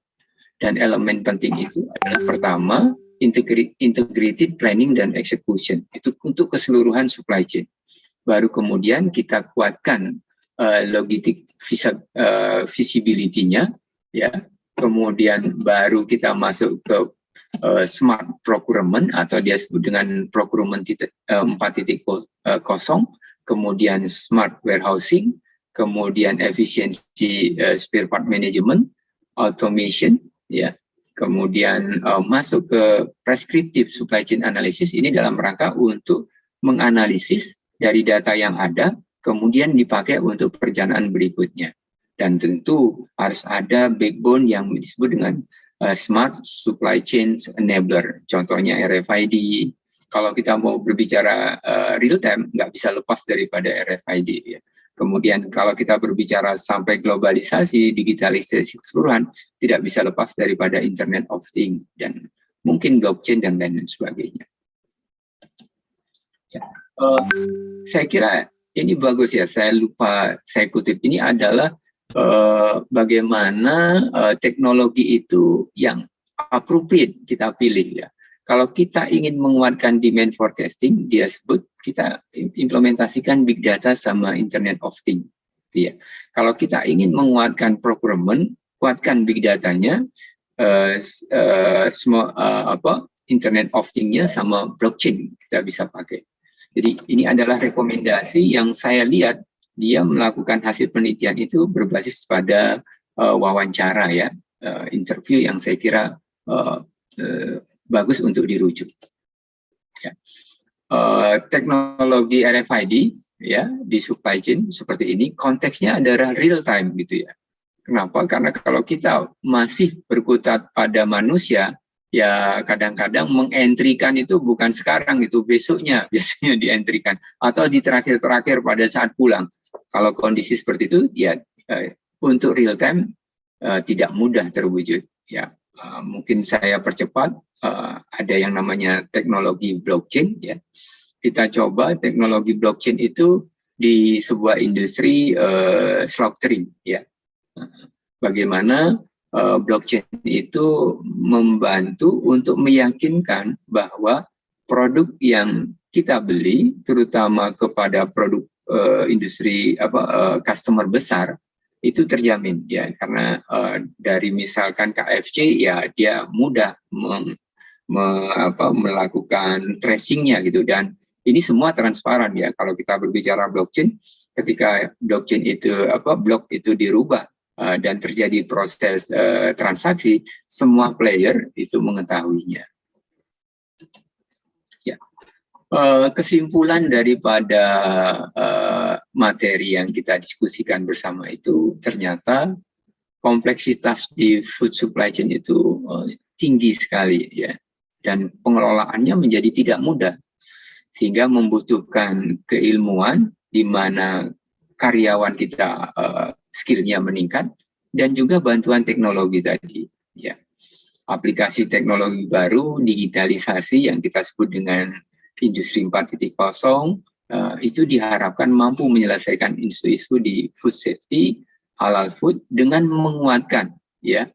Dan elemen penting itu adalah pertama, integrated planning dan execution. Itu untuk keseluruhan supply chain. Baru kemudian kita kuatkan logistik visibility-nya, ya. Kemudian baru kita masuk ke smart procurement atau dia sebut dengan procurement 4.0, kemudian smart warehousing, kemudian efisiensi spare part management, automation, ya. Kemudian masuk ke prescriptive supply chain analysis, ini dalam rangka untuk menganalisis dari data yang ada, kemudian dipakai untuk perencanaan berikutnya. Dan tentu harus ada backbone yang disebut dengan smart supply chain enabler, contohnya RFID. Kalau kita mau berbicara real time, nggak bisa lepas daripada RFID. Ya. Kemudian kalau kita berbicara sampai globalisasi, digitalisasi keseluruhan, tidak bisa lepas daripada Internet of Things dan mungkin blockchain dan lain sebagainya. Ya. Saya kira ini bagus ya. Saya lupa saya kutip ini adalah bagaimana teknologi itu yang appropriate kita pilih ya. Kalau kita ingin menguatkan demand forecasting, dia sebut kita implementasikan big data sama Internet of Things. Ya. Kalau kita ingin menguatkan procurement, kuatkan big datanya, Internet of Things-nya sama blockchain kita bisa pakai. Jadi ini adalah rekomendasi yang saya lihat. Dia melakukan hasil penelitian itu berbasis pada wawancara ya, interview yang saya kira bagus untuk dirujuk. Ya. Teknologi RFID ya di supply chain seperti ini konteksnya adalah real time gitu ya. Kenapa? Karena kalau kita masih berkutat pada manusia, ya kadang-kadang mengentrikan itu bukan sekarang, itu besoknya biasanya dientrikan atau di terakhir-terakhir pada saat pulang. Kalau kondisi seperti itu, ya untuk real time tidak mudah terwujud. Ya, mungkin saya percepat. Ada yang namanya teknologi blockchain. Ya, kita coba teknologi blockchain itu di sebuah industri slaughtering. Ya, bagaimana blockchain itu membantu untuk meyakinkan bahwa produk yang kita beli, terutama kepada produk industri customer besar, itu terjamin ya, karena dari misalkan KFC ya dia mudah melakukan tracingnya gitu, dan ini semua transparan ya. Kalau kita berbicara blockchain, ketika blockchain itu blok itu dirubah dan terjadi proses transaksi, semua player itu mengetahuinya. Ya. Kesimpulan daripada materi yang kita diskusikan bersama itu, ternyata kompleksitas di food supply chain itu tinggi sekali ya, dan pengelolaannya menjadi tidak mudah, sehingga membutuhkan keilmuan di mana karyawan kita skillnya meningkat, dan juga bantuan teknologi tadi ya, aplikasi teknologi baru, digitalisasi yang kita sebut dengan Industri 4.0 itu diharapkan mampu menyelesaikan isu-isu di food safety, halal food, dengan menguatkan ya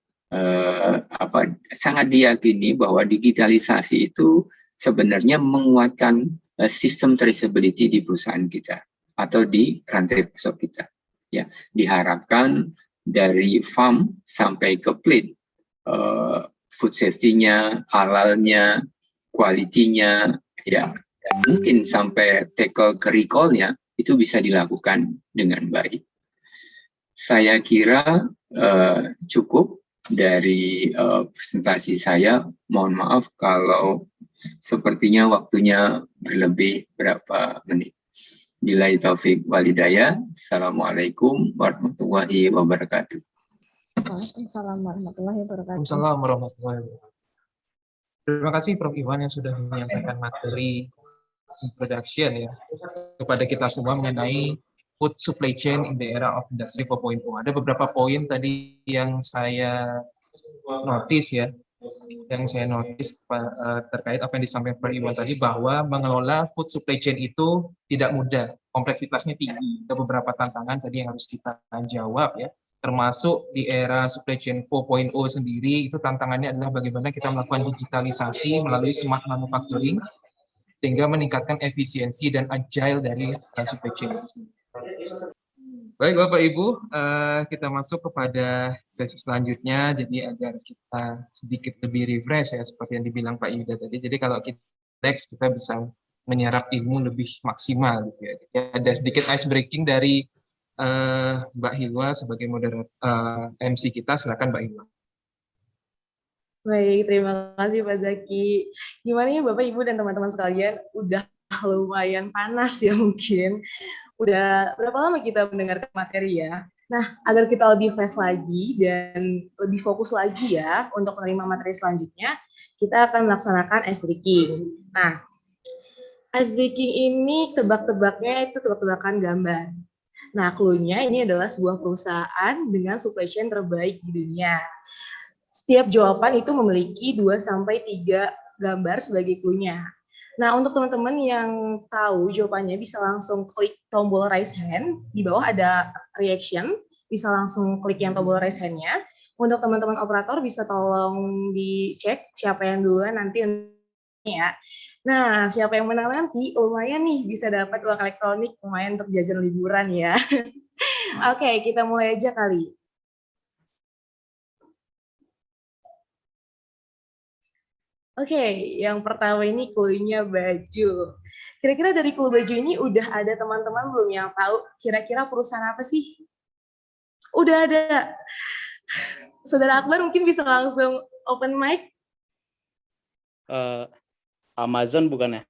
sangat diyakini bahwa digitalisasi itu sebenarnya menguatkan sistem traceability di perusahaan kita atau di rantai pasok kita. Ya, diharapkan dari farm sampai ke plate, food safety-nya, halalnya, kualitinya, ya, dan mungkin sampai tackle ke recall-nya itu bisa dilakukan dengan baik. Saya kira cukup dari presentasi saya. Mohon maaf kalau sepertinya waktunya berlebih berapa menit. Billahi taufik walhidayah. Assalamualaikum warahmatullahi wabarakatuh. Waalaikumsalam warahmatullahi wabarakatuh. Waalaikumsalam warahmatullahi wabarakatuh. Terima kasih Prof. Iwan yang sudah menyampaikan materi introduction ya kepada kita semua mengenai food supply chain in the era of industry 4.0. Ada beberapa poin tadi yang saya notice ya, terkait apa yang disampaikan Prof. Iwan tadi, bahwa mengelola food supply chain itu tidak mudah, kompleksitasnya tinggi. Ada beberapa tantangan tadi yang harus kita jawab ya, termasuk di era supply chain 4.0 sendiri. Itu tantangannya adalah bagaimana kita melakukan digitalisasi melalui smart manufacturing sehingga meningkatkan efisiensi dan agile dari supply chain. Baik Bapak Ibu, kita masuk kepada sesi selanjutnya, jadi agar kita sedikit lebih refresh ya, seperti yang dibilang Pak Yuda tadi. Jadi kalau kita next, kita bisa menyerap ilmu lebih maksimal gitu ya. Jadi ada sedikit ice breaking dari Mbak Hilwa sebagai moderator MC kita. Silakan Mbak Hilwa. Baik, terima kasih Pak Zaki. Gimana ya Bapak, Ibu, dan teman-teman sekalian? Udah lumayan panas ya mungkin. Udah berapa lama kita mendengarkan materi ya? Nah, agar kita lebih fresh lagi dan lebih fokus lagi ya untuk menerima materi selanjutnya, kita akan melaksanakan ice breaking. Nah, ice breaking ini tebak-tebaknya itu tebak-tebakan gambar. Nah, clue-nya ini adalah sebuah perusahaan dengan supply chain terbaik di dunia. Setiap jawaban itu memiliki 2-3 gambar sebagai clue-nya. Nah, untuk teman-teman yang tahu jawabannya bisa langsung klik tombol raise hand. Di bawah ada reaction, bisa langsung klik yang tombol raise hand-nya. Untuk teman-teman operator bisa tolong dicek siapa yang duluan nanti ya. Nah, siapa yang menang nanti lumayan nih bisa dapat uang elektronik lumayan untuk jajan liburan ya. Oke, kita mulai aja kali. Oke, yang pertama ini clue-nya baju. Kira-kira dari clue baju ini udah ada teman-teman belum yang tahu kira-kira perusahaan apa sih? Udah ada. Saudara Akbar mungkin bisa langsung open mic. Amazon bukan ya?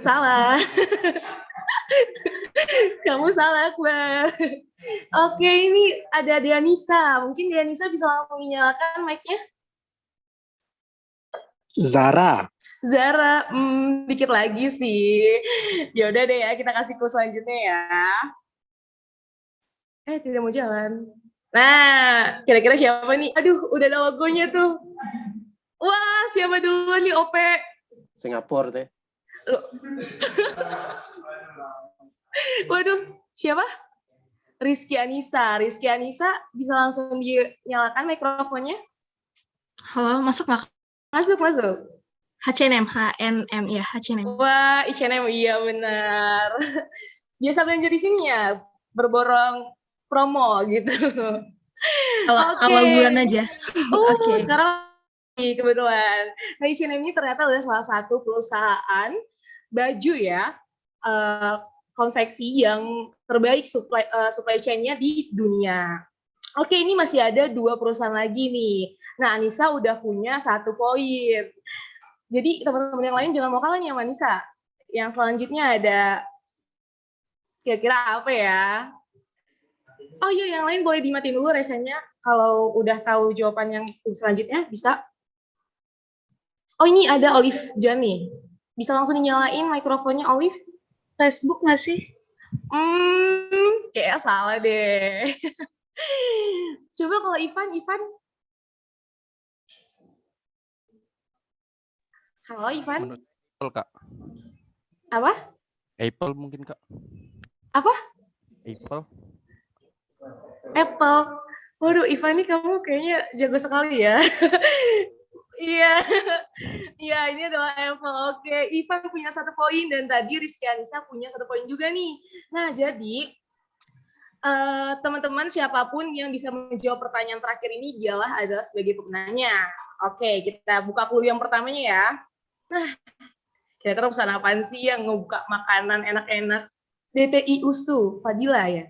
Salah. Kamu salah, Akbar. Oke, ini ada Dianisa. Mungkin Dianisa bisa langsung dinyalakan mic-nya. Zara. Zara, dikit lagi sih. Ya udah deh ya, kita kasih clue selanjutnya ya. Tidak mau jalan. Nah, kira-kira siapa nih? Aduh, udah ada logonya tuh. Wah, siapa duluan nih, OP? Singapura teh. Waduh, siapa? Rizky Anissa. Rizky Anissa, bisa langsung dinyalakan mikrofonnya? Halo, masuk nggak? Masuk. H&M ya, H&M. Wah, H&M, iya benar. Biasa belanja di sini ya, berborong promo gitu. Awal bulan aja. Oke. Sekarang kebetulan. Nah, H&M ini ternyata adalah salah satu perusahaan baju ya, konveksi yang terbaik supply chain-nya di dunia. Oke, ini masih ada 2 perusahaan lagi nih. Nah, Anissa udah punya 1 poin. Jadi teman-teman yang lain jangan mau kalah nih sama Anissa. Yang selanjutnya ada kira-kira apa ya? Oh iya, yang lain boleh dimatiin dulu resenya. Kalau udah tahu jawaban yang selanjutnya, bisa. Oh, ini ada Olive Jani. Bisa langsung dinyalain mikrofonnya, Olive? Facebook nggak sih? Kayak salah deh. Coba kalau Ivan. Halo, Ivan. Menurut Apple, Kak. Apa? Apple mungkin, Kak. Apa? Apple. Waduh, Ivan nih kamu kayaknya jago sekali ya. Iya, ini adalah Apple. Oke, Ivan punya 1 poin dan tadi Rizky Anissa punya 1 poin juga nih. Nah, jadi teman-teman siapapun yang bisa menjawab pertanyaan terakhir ini adalah sebagai pemenangnya. Oke, kita buka clue yang pertamanya ya. Nah, kira-kira pesan apaan sih yang ngebuka makanan enak-enak? DTI USU, Fadila ya.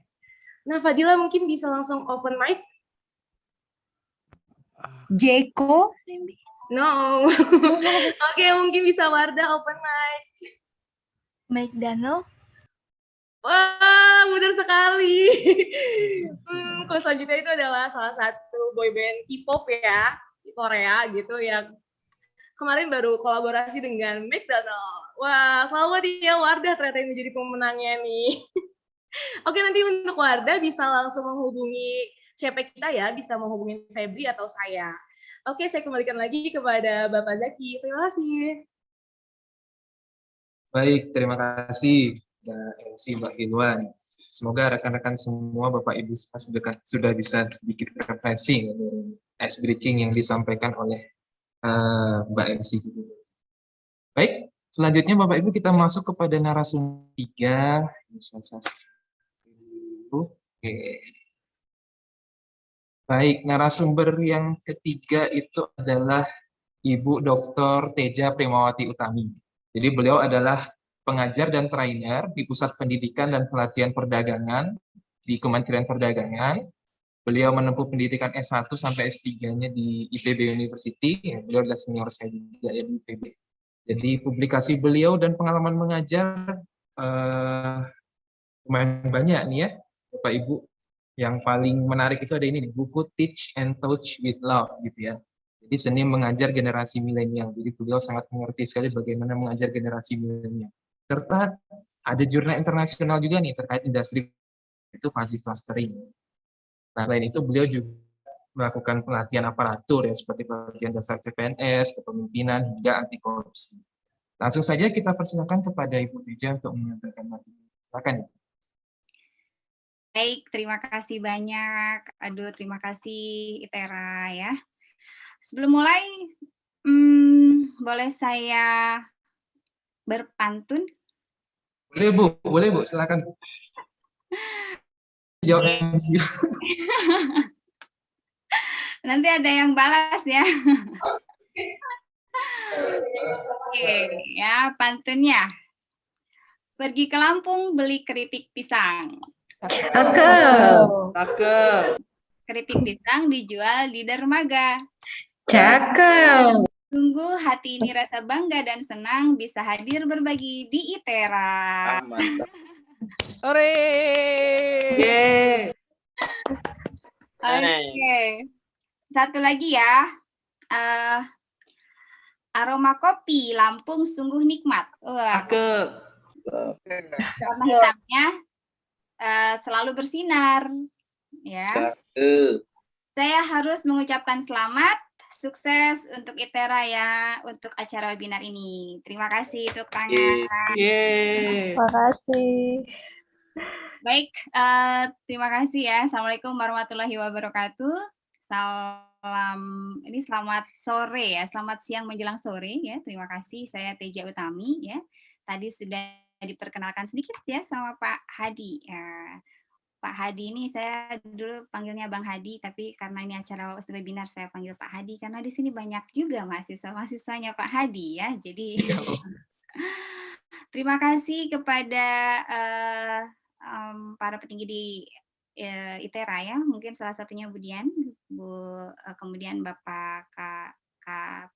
Nah, Fadila mungkin bisa langsung open mic. Jeko. No. Oke, mungkin bisa Wardah open mic. McDonald. Wah, benar sekali. Kalau selanjutnya itu adalah salah satu boyband K-pop ya, di Korea gitu yang kemarin baru kolaborasi dengan McDonald. Wah, selamat ya Wardah ternyata yang menjadi pemenangnya nih. Oke, nanti untuk Wardah bisa langsung menghubungi CP kita ya, bisa menghubungi Febri atau saya. Oke, saya kembalikan lagi kepada Bapak Zaki. Terima kasih. Baik, terima kasih Mbak MC, Mbak Hilwan. Semoga rekan-rekan semua, Bapak Ibu sudah bisa sedikit refreshing dari ice breaking yang disampaikan oleh Mbak MC. Baik, selanjutnya Bapak Ibu kita masuk kepada narasumber 3. Oke. Baik, narasumber yang ketiga itu adalah Ibu Dr. Teja Primawati Utami. Jadi beliau adalah pengajar dan trainer di Pusat Pendidikan dan Pelatihan Perdagangan di Kementerian Perdagangan. Beliau menempuh pendidikan S1 sampai S3-nya di IPB University. Beliau adalah senior saya juga ya di IPB. Jadi publikasi beliau dan pengalaman mengajar lumayan banyak nih ya, Bapak Ibu. Yang paling menarik itu ada ini, buku Teach and Touch with Love gitu ya. Jadi seni mengajar generasi milenial. Jadi beliau sangat mengerti sekali bagaimana mengajar generasi milenial. Serta ada jurnal internasional juga nih terkait industri itu fasi clustering. Nah, selain itu beliau juga melakukan pelatihan aparatur ya seperti pelatihan dasar CPNS, kepemimpinan hingga anti korupsi. Langsung saja kita persilakan kepada Ibu Teja untuk menyampaikan materi. Silakan. Baik, terima kasih banyak. Aduh, terima kasih Itera ya. Sebelum mulai, boleh saya berpantun? Boleh Bu, silakan. Jawab MC. Nanti ada yang balas ya. Oke, ya pantunnya. Pergi ke Lampung beli keripik pisang. Cakep. Keripik pisang dijual di dermaga. Cakep. Sungguh hati ini rasa bangga dan senang bisa hadir berbagi di ITERA. Mantap. Hore! Yeay. Oke. Satu lagi ya. Aroma kopi Lampung sungguh nikmat. Wah. Cakep. Warna hitamnya selalu bersinar. Ya. Cakep. Saya harus mengucapkan selamat, sukses untuk ITERA ya, untuk acara webinar ini. Terima kasih, tepuk tangan. Yeay. Terima kasih. Baik, terima kasih ya. Assalamualaikum warahmatullahi wabarakatuh. Ini selamat sore ya, selamat siang menjelang sore ya. Terima kasih, saya Teja Utami ya. Tadi sudah diperkenalkan sedikit ya sama Pak Hadi. Pak Hadi ini saya dulu panggilnya Bang Hadi, tapi karena ini acara webinar saya panggil Pak Hadi karena di sini banyak juga mahasiswanya Pak Hadi ya. Jadi terima kasih kepada para petinggi di ITERA ya, mungkin salah satunya Bu Dian, kemudian Bapak Kak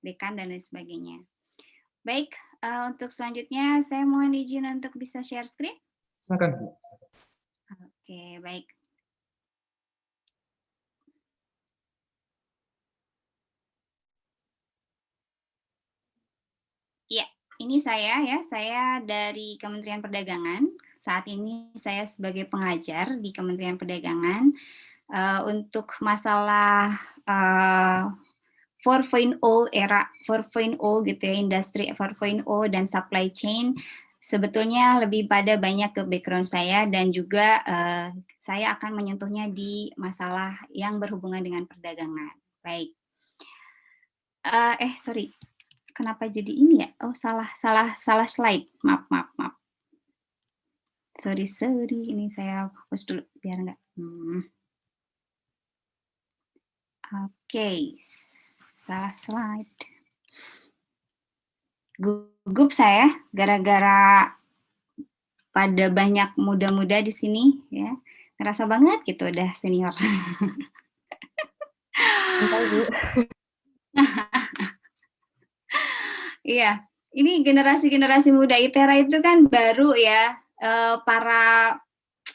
Dekan dan lain sebagainya. Baik, untuk selanjutnya saya mohon izin untuk bisa share screen. Silakan Bu. Oke, baik. Ya, ini saya ya, saya dari Kementerian Perdagangan. Saat ini saya sebagai pengajar di Kementerian Perdagangan untuk masalah 4.0 era 4.0 gitu ya, industri 4.0 dan supply chain. Sebetulnya lebih pada banyak ke background saya dan juga saya akan menyentuhnya di masalah yang berhubungan dengan perdagangan. Baik. Sorry. Kenapa jadi ini ya? Oh, salah slide. Maaf. Sorry, ini saya hapus dulu biar enggak. Oke, salah slide. Gugup saya gara-gara pada banyak muda-muda di sini ya. Ngerasa banget gitu udah senior. Iya, ini generasi-generasi muda ITERA itu kan baru ya, para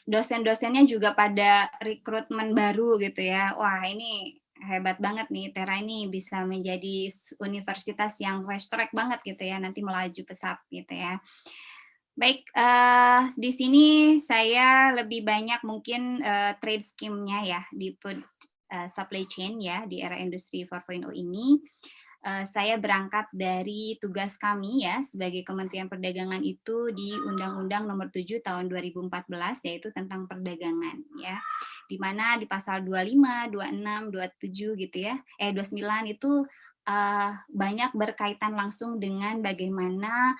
dosen-dosennya juga pada rekrutmen baru gitu ya. Wah, ini hebat banget nih, ITERA ini bisa menjadi universitas yang fast track banget gitu ya, nanti melaju pesat gitu ya. Baik, di sini saya lebih banyak mungkin trade scheme-nya ya di food supply chain ya di era industri 4.0 ini. Saya berangkat dari tugas kami ya sebagai Kementerian Perdagangan itu di Undang-Undang Nomor 7 Tahun 2014 yaitu tentang perdagangan ya. Di mana di pasal 25, 26, 27 gitu ya. 29 itu banyak berkaitan langsung dengan bagaimana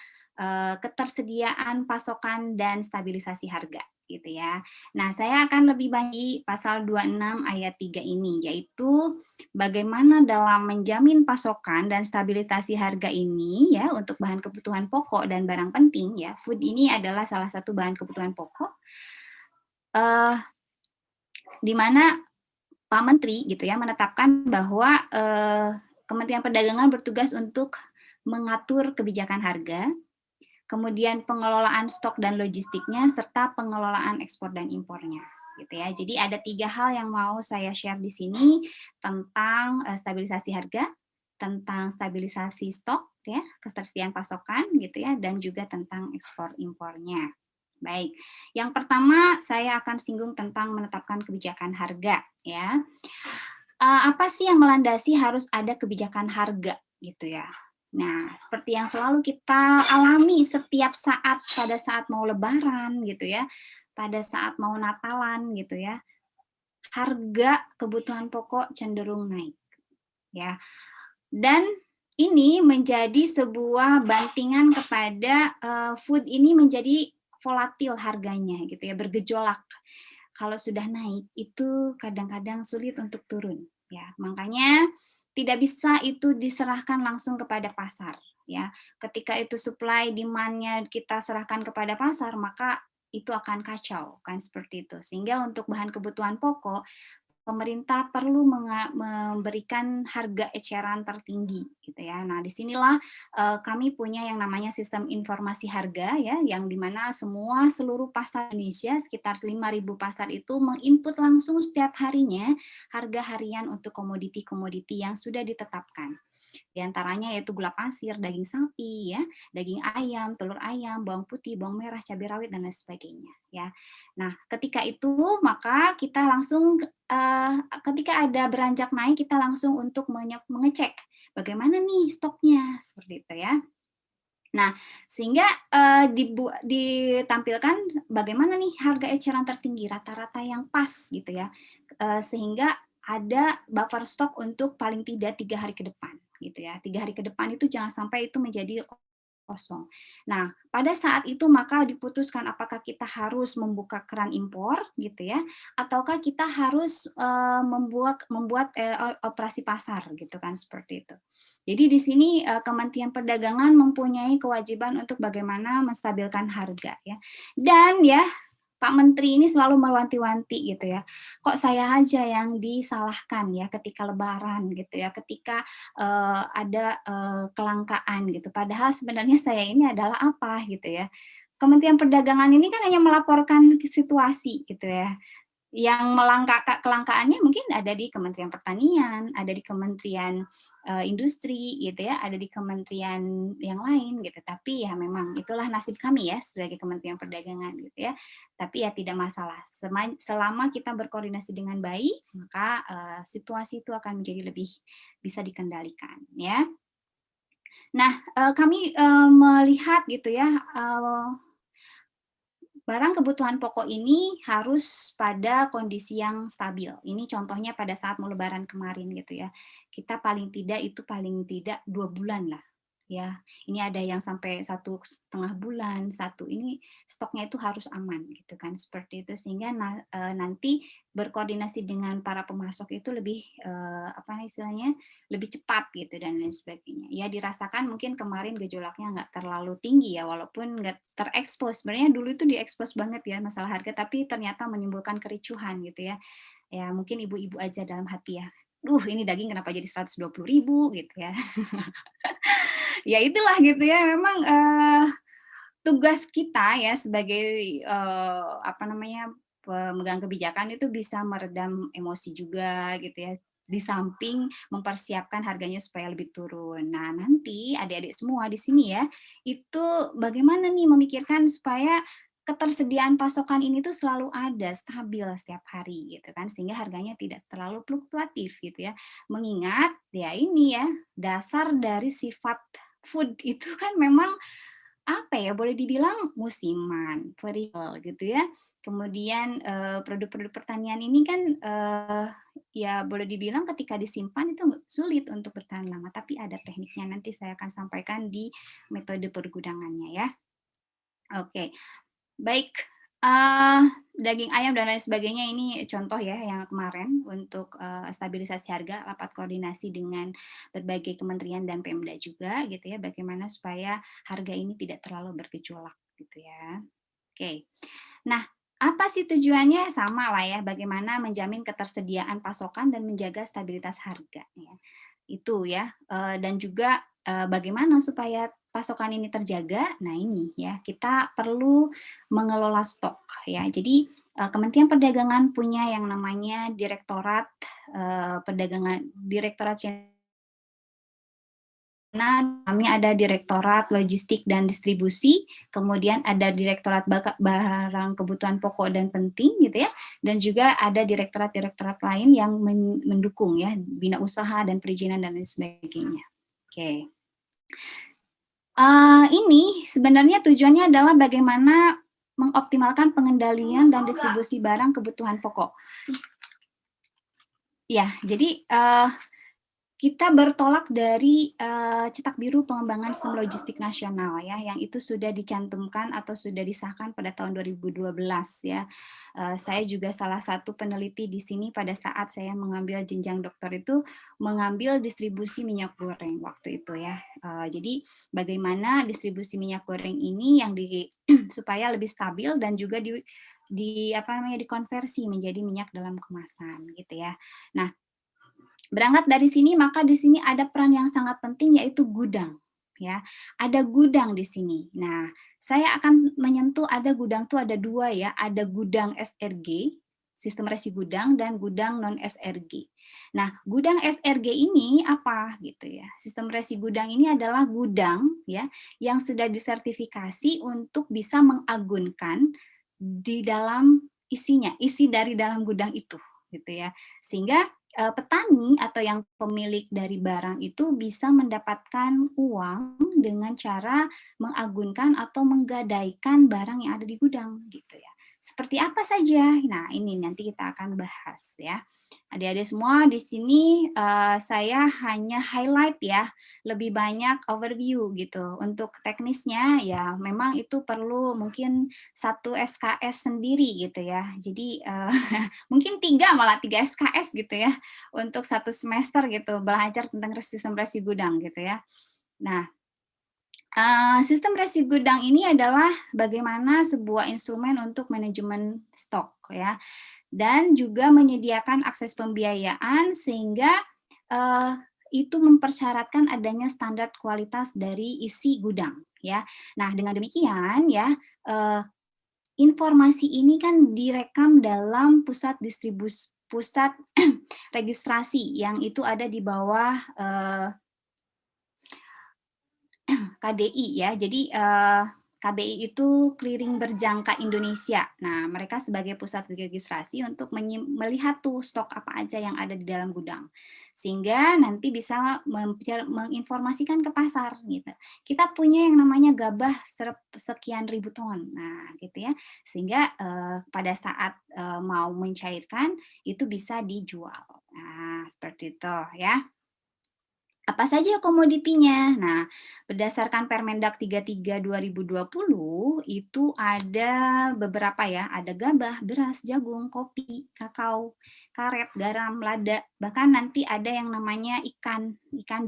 ketersediaan pasokan dan stabilisasi harga gitu ya. Nah, saya akan lebih banyak pasal 26 ayat 3 ini yaitu bagaimana dalam menjamin pasokan dan stabilisasi harga ini ya untuk bahan kebutuhan pokok dan barang penting ya. Food ini adalah salah satu bahan kebutuhan pokok. Di mana Pak Menteri gitu ya menetapkan bahwa Kementerian Perdagangan bertugas untuk mengatur kebijakan harga, kemudian pengelolaan stok dan logistiknya, serta pengelolaan ekspor dan impornya. Gitu ya. Jadi ada 3 hal yang mau saya share di sini tentang stabilisasi harga, tentang stabilisasi stok, ya, ketersediaan pasokan, gitu ya, dan juga tentang ekspor impornya. Baik, yang pertama saya akan singgung tentang menetapkan kebijakan harga, ya. Apa sih yang melandasi harus ada kebijakan harga, gitu ya? Nah, seperti yang selalu kita alami setiap saat pada saat mau lebaran gitu ya, pada saat mau Natalan gitu ya, harga kebutuhan pokok cenderung naik ya. Dan ini menjadi sebuah bantingan kepada food ini menjadi volatil harganya gitu ya, bergejolak. Kalau sudah naik itu kadang-kadang sulit untuk turun ya. Makanya tidak bisa itu diserahkan langsung kepada pasar ya. Ketika itu supply demand-nya kita serahkan kepada pasar, maka itu akan kacau kan seperti itu. Sehingga untuk bahan kebutuhan pokok pemerintah perlu memberikan harga eceran tertinggi gitu ya. Nah, disinilah kami punya yang namanya sistem informasi harga ya, yang dimana seluruh pasar Indonesia sekitar 5.000 pasar itu menginput langsung setiap harinya harga harian untuk komoditi-komoditi yang sudah ditetapkan. Di antaranya yaitu gula pasir, daging sapi ya, daging ayam, telur ayam, bawang putih, bawang merah, cabai rawit dan lain sebagainya ya. Nah, ketika itu maka kita langsung ketika ada beranjak naik, kita langsung untuk mengecek bagaimana nih stoknya, seperti itu ya. Nah, sehingga ditampilkan bagaimana nih harga eceran tertinggi, rata-rata yang pas gitu ya, sehingga ada buffer stok untuk paling tidak 3 hari ke depan gitu ya. 3 hari ke depan itu jangan sampai itu menjadi kosong. Nah, pada saat itu maka diputuskan apakah kita harus membuka keran impor gitu ya, ataukah kita harus membuat operasi pasar gitu kan seperti itu. Jadi di sini Kementerian Perdagangan mempunyai kewajiban untuk bagaimana menstabilkan harga ya. Dan ya Pak Menteri ini selalu mewanti-wanti gitu ya. Kok saya aja yang disalahkan ya ketika lebaran gitu ya, ketika ada kelangkaan gitu. Padahal sebenarnya saya ini adalah apa gitu ya. Kementerian Perdagangan ini kan hanya melaporkan situasi gitu ya. Yang kelangkaannya mungkin ada di Kementerian Pertanian, ada di Kementerian Industri gitu ya, ada di kementerian yang lain gitu. Tapi ya memang itulah nasib kami ya sebagai Kementerian Perdagangan gitu ya. Tapi ya tidak masalah. Selama kita berkoordinasi dengan baik, maka situasi itu akan menjadi lebih bisa dikendalikan ya. Nah, kami melihat gitu ya, barang kebutuhan pokok ini harus pada kondisi yang stabil. Ini contohnya pada saat mau lebaran kemarin gitu ya. Kita paling tidak 2 bulan lah ya. Ini ada yang sampai 1,5 bulan, ini stoknya itu harus aman gitu kan, seperti itu. Sehingga nanti berkoordinasi dengan para pemasok itu lebih apa istilahnya, lebih cepat gitu dan lain sebagainya. Ya dirasakan mungkin kemarin gejolaknya nggak terlalu tinggi ya, walaupun nggak terekspos. Sebenarnya dulu itu diekspos banget ya masalah harga, tapi ternyata menimbulkan kericuhan gitu ya. Ya mungkin ibu-ibu aja dalam hati ya, ini daging kenapa jadi 120.000 gitu ya. Ya itulah gitu ya, memang tugas kita ya sebagai apa namanya, pemegang kebijakan itu bisa meredam emosi juga gitu ya, di samping mempersiapkan harganya supaya lebih turun. Nah, nanti adik-adik semua di sini ya, itu bagaimana nih memikirkan supaya ketersediaan pasokan ini tuh selalu ada, stabil setiap hari gitu kan, sehingga harganya tidak terlalu fluktuatif gitu ya. Mengingat ya ini ya, dasar dari sifat food itu kan memang apa ya, boleh dibilang musiman, perihal gitu ya. Kemudian produk-produk pertanian ini kan ya boleh dibilang ketika disimpan itu sulit untuk bertahan lama, tapi ada tekniknya, nanti saya akan sampaikan di metode pergudangannya ya. Oke, baik. Daging ayam dan lain sebagainya ini contoh ya yang kemarin untuk stabilisasi harga, rapat koordinasi dengan berbagai kementerian dan Pemda juga gitu ya, bagaimana supaya harga ini tidak terlalu bergejolak gitu ya. Oke. Nah, apa sih tujuannya? Sama lah ya, bagaimana menjamin ketersediaan pasokan dan menjaga stabilitas harga ya. Itu ya, dan juga bagaimana supaya pasokan ini terjaga. Nah, ini ya, kita perlu mengelola stok ya. Jadi Kementerian Perdagangan punya yang namanya Direktorat Direktorat kami ada Direktorat Logistik dan Distribusi, kemudian ada Direktorat Barang Kebutuhan Pokok dan Penting gitu ya, dan juga ada direktorat-direktorat lain yang mendukung ya, bina usaha dan perizinan dan lain sebagainya. Oke. Ini sebenarnya tujuannya adalah bagaimana mengoptimalkan pengendalian dan distribusi barang kebutuhan pokok. Ya, jadi kita bertolak dari Cetak Biru Pengembangan Sistem Logistik Nasional ya, yang itu sudah dicantumkan atau sudah disahkan pada tahun 2012 ya. Saya juga salah satu peneliti di sini pada saat saya mengambil jenjang doktor itu mengambil distribusi minyak goreng waktu itu ya. Jadi bagaimana distribusi minyak goreng ini yang supaya lebih stabil dan juga dikonversi menjadi minyak dalam kemasan gitu ya. Nah, berangkat dari sini, maka di sini ada peran yang sangat penting yaitu gudang. Ya, ada gudang di sini. Nah, saya akan menyentuh ada gudang tuh ada 2 ya, ada gudang SRG, sistem resi gudang, dan gudang non SRG. Nah, gudang SRG ini apa gitu ya? Sistem resi gudang ini adalah gudang ya yang sudah disertifikasi untuk bisa mengagunkan di dalam isinya, isi dari dalam gudang itu gitu ya. Sehingga petani atau yang pemilik dari barang itu bisa mendapatkan uang dengan cara mengagunkan atau menggadaikan barang yang ada di gudang gitu ya. Seperti apa saja? Nah, ini nanti kita akan bahas ya. Adik-adik semua di sini saya hanya highlight ya, lebih banyak overview gitu. Untuk teknisnya ya memang itu perlu mungkin 1 SKS sendiri gitu ya. Jadi mungkin 3 SKS gitu ya untuk 1 semester gitu belajar tentang sistem resi gudang gitu ya. Nah, sistem resi gudang ini adalah bagaimana sebuah instrumen untuk manajemen stok ya, dan juga menyediakan akses pembiayaan sehingga itu mempersyaratkan adanya standar kualitas dari isi gudang ya. Nah, dengan demikian ya informasi ini kan direkam dalam pusat registrasi yang itu ada di bawah KDI ya. Jadi KBI itu Clearing Berjangka Indonesia. Nah, mereka sebagai pusat registrasi untuk melihat tuh stok apa aja yang ada di dalam gudang. Sehingga nanti bisa menginformasikan ke pasar gitu. Kita punya yang namanya gabah sekian ribu ton. Nah, gitu ya. Sehingga pada saat mau mencairkan itu bisa dijual. Nah, seperti itu ya. Apa saja komoditinya? Nah, berdasarkan Permendag 33 2020 itu ada beberapa ya, ada gabah, beras, jagung, kopi, kakao, karet, garam, lada, bahkan nanti ada yang namanya ikan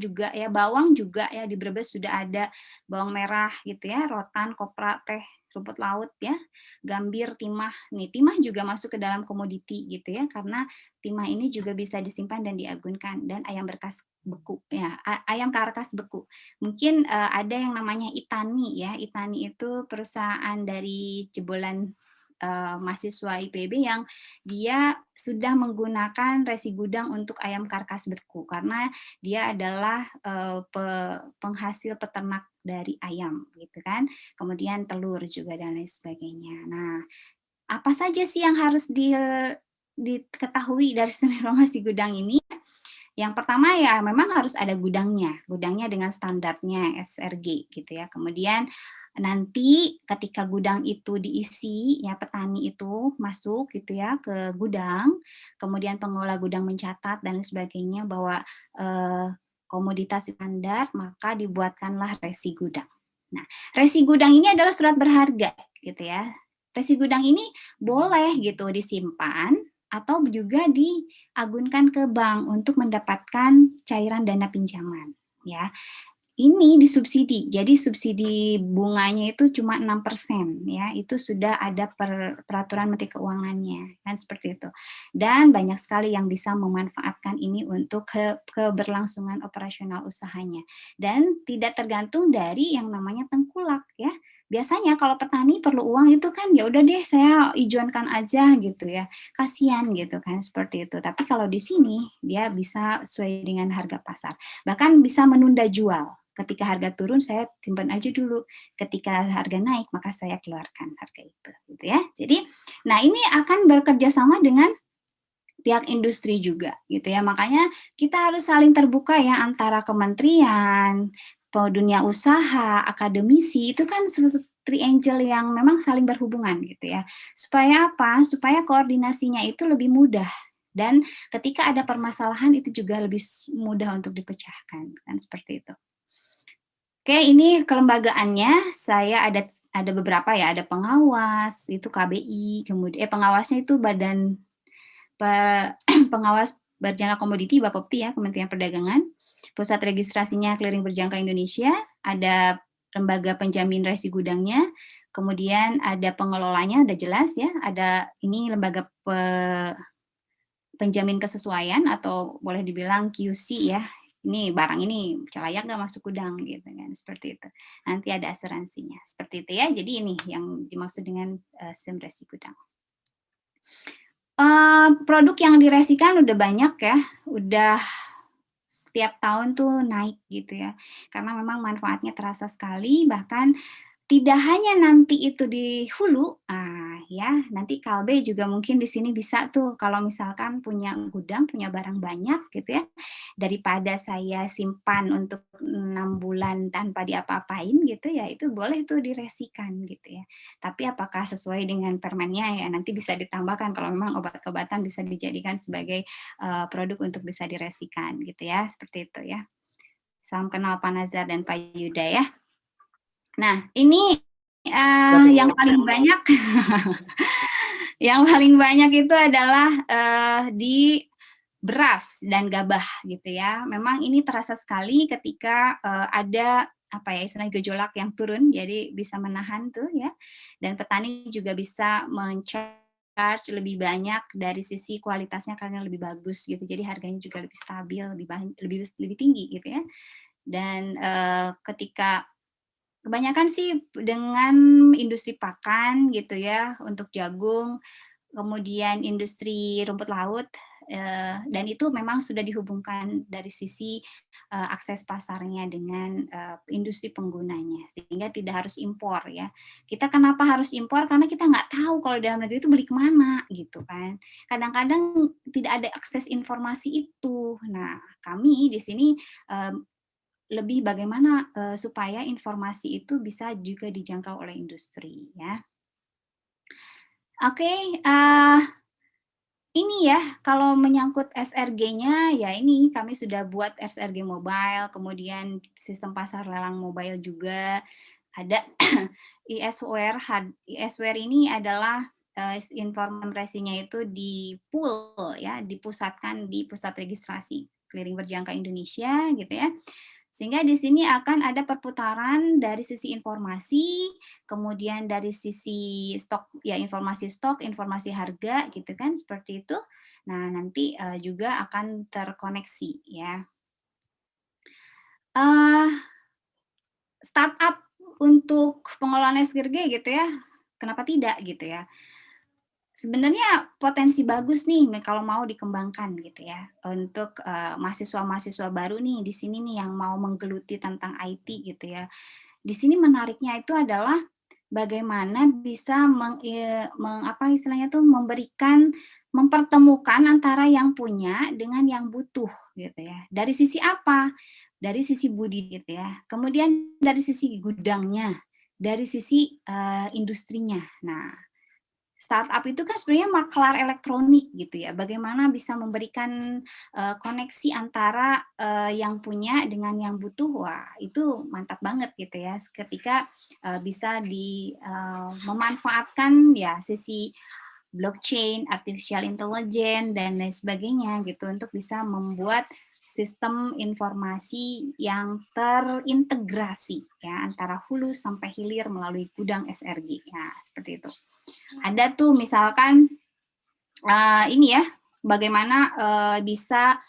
juga ya, bawang juga ya, di Brebes sudah ada bawang merah gitu ya, rotan, kopra, teh, rumput laut ya, gambir, timah. Nih, timah juga masuk ke dalam komoditi gitu ya, karena timah ini juga bisa disimpan dan diagunkan, dan ayam berkas beku ya, ayam karkas beku. Mungkin ada yang namanya Itani ya. Itani itu perusahaan dari jebolan mahasiswa IPB yang dia sudah menggunakan resi gudang untuk ayam karkas beku karena dia adalah penghasil peternak dari ayam gitu kan. Kemudian telur juga dan lain sebagainya. Nah, apa saja sih yang harus diketahui dari sistem informasi gudang ini? Yang pertama ya memang harus ada gudangnya dengan standarnya SRG gitu ya. Kemudian nanti ketika gudang itu diisi ya, petani itu masuk gitu ya ke gudang, kemudian pengelola gudang mencatat dan sebagainya bahwa komoditas standar, maka dibuatkanlah resi gudang. Nah, resi gudang ini adalah surat berharga gitu ya. Resi gudang ini boleh gitu disimpan atau juga diagunkan ke bank untuk mendapatkan cairan dana pinjaman ya. Ini disubsidi. Jadi subsidi bunganya itu cuma 6% ya. Itu sudah ada peraturan Menteri Keuangannya kan seperti itu. Dan banyak sekali yang bisa memanfaatkan ini untuk keberlangsungan operasional usahanya. Dan tidak tergantung dari yang namanya tengkulak ya. Biasanya kalau petani perlu uang itu kan ya udah deh saya ijonkan aja gitu ya. Kasihan gitu kan seperti itu. Tapi kalau di sini dia bisa sesuai dengan harga pasar. Bahkan bisa menunda jual. Ketika harga turun saya simpan aja dulu. Ketika harga naik maka saya keluarkan harga itu gitu ya. Jadi nah ini akan bekerja sama dengan pihak industri juga gitu ya. Makanya kita harus saling terbuka ya antara kementerian, dunia usaha, akademisi, itu kan triangle yang memang saling berhubungan gitu ya. Supaya apa? Supaya koordinasinya itu lebih mudah dan ketika ada permasalahan itu juga lebih mudah untuk dipecahkan kan seperti itu. Oke, ini kelembagaannya saya ada beberapa ya, ada pengawas itu KBI, kemudian pengawasnya itu Badan Pengawas Berjangka Komoditi Bapepti ya, Kementerian Perdagangan. Pusat registrasinya Clearing Berjangka Indonesia, ada lembaga penjamin resi gudangnya, kemudian ada pengelolanya udah jelas ya, ada ini lembaga penjamin kesesuaian atau boleh dibilang QC ya. Ini barang ini layak nggak masuk gudang gitu kan, seperti itu. Nanti ada asuransinya, seperti itu ya. Jadi ini yang dimaksud dengan sistem resi gudang. Produk yang diresikan udah banyak ya, udah setiap tahun tuh naik gitu ya, karena memang manfaatnya terasa sekali, bahkan tidak hanya nanti itu di hulu, ya nanti Kalbe juga mungkin di sini bisa tuh kalau misalkan punya gudang, punya barang banyak gitu ya, daripada saya simpan untuk 6 bulan tanpa diapa-apain gitu ya, itu boleh tuh diresikan gitu ya. Tapi apakah sesuai dengan permennya ya nanti bisa ditambahkan kalau memang obat-obatan bisa dijadikan sebagai produk untuk bisa diresikan gitu ya, seperti itu ya. Salam kenal Pak Nazar dan Pak Yuda ya. Nah, ini yang paling banyak, yang paling banyak itu adalah di beras dan gabah gitu ya. Memang ini terasa sekali ketika ada apa ya istilahnya gejolak yang turun, jadi bisa menahan tuh ya. Dan petani juga bisa charge lebih banyak dari sisi kualitasnya karena lebih bagus gitu. Jadi harganya juga lebih stabil, lebih tinggi gitu ya. Dan ketika kebanyakan sih dengan industri pakan gitu ya, untuk jagung, kemudian industri rumput laut, dan itu memang sudah dihubungkan dari sisi akses pasarnya dengan industri penggunanya, sehingga tidak harus impor ya. Kita kenapa harus impor? Karena kita nggak tahu kalau dalam negeri itu beli kemana gitu kan. Kadang-kadang tidak ada akses informasi itu. Nah, kami di sini lebih bagaimana supaya informasi itu bisa juga dijangkau oleh industri ya. Oke, ini ini ya, kalau menyangkut SRG-nya, ya ini kami sudah buat SRG mobile, kemudian sistem pasar lelang mobile juga, ada ISWare. ISWare ini adalah informasinya itu di pool ya, dipusatkan di pusat registrasi clearing berjangka Indonesia gitu ya. Sehingga di sini akan ada perputaran dari sisi informasi, kemudian dari sisi stok, ya informasi stok, informasi harga gitu kan, seperti itu. Nah, nanti juga akan terkoneksi ya. Startup untuk pengelolaan SRG gitu ya, kenapa tidak gitu ya. Sebenarnya potensi bagus nih kalau mau dikembangkan gitu ya untuk mahasiswa-mahasiswa baru nih di sini nih yang mau menggeluti tentang IT gitu ya. Di sini menariknya itu adalah bagaimana bisa memberikan, mempertemukan antara yang punya dengan yang butuh gitu ya. Dari sisi apa? Dari sisi budi gitu ya. Kemudian dari sisi gudangnya, dari sisi industrinya. Nah, startup itu kan sebenarnya maklar elektronik gitu ya. Bagaimana bisa memberikan koneksi antara yang punya dengan yang butuh, wah itu mantap banget gitu ya. Ketika bisa memanfaatkan ya sisi blockchain, artificial intelligence dan lain sebagainya gitu untuk bisa membuat sistem informasi yang terintegrasi ya antara hulu sampai hilir melalui gudang SRG. Nah, seperti itu. Ada tuh misalkan ini ya, bagaimana bisa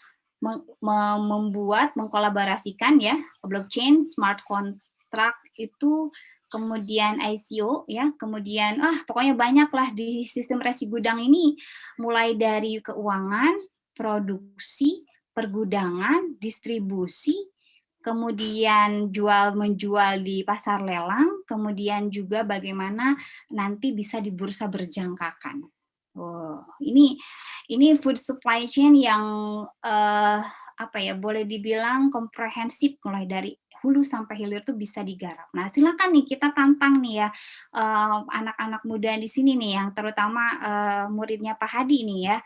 mengkolaborasikan ya blockchain, smart contract itu, kemudian ICO ya, kemudian pokoknya banyak lah di sistem resi gudang ini, mulai dari keuangan, produksi, pergudangan, distribusi, kemudian jual-menjual di pasar lelang, kemudian juga bagaimana nanti bisa di bursa berjangkakan. Oh, ini food supply chain yang boleh dibilang komprehensif mulai dari hulu sampai hilir tuh bisa digarap. Nah, silakan nih kita tantang nih ya anak-anak muda di sini nih yang terutama muridnya Pak Hadi nih ya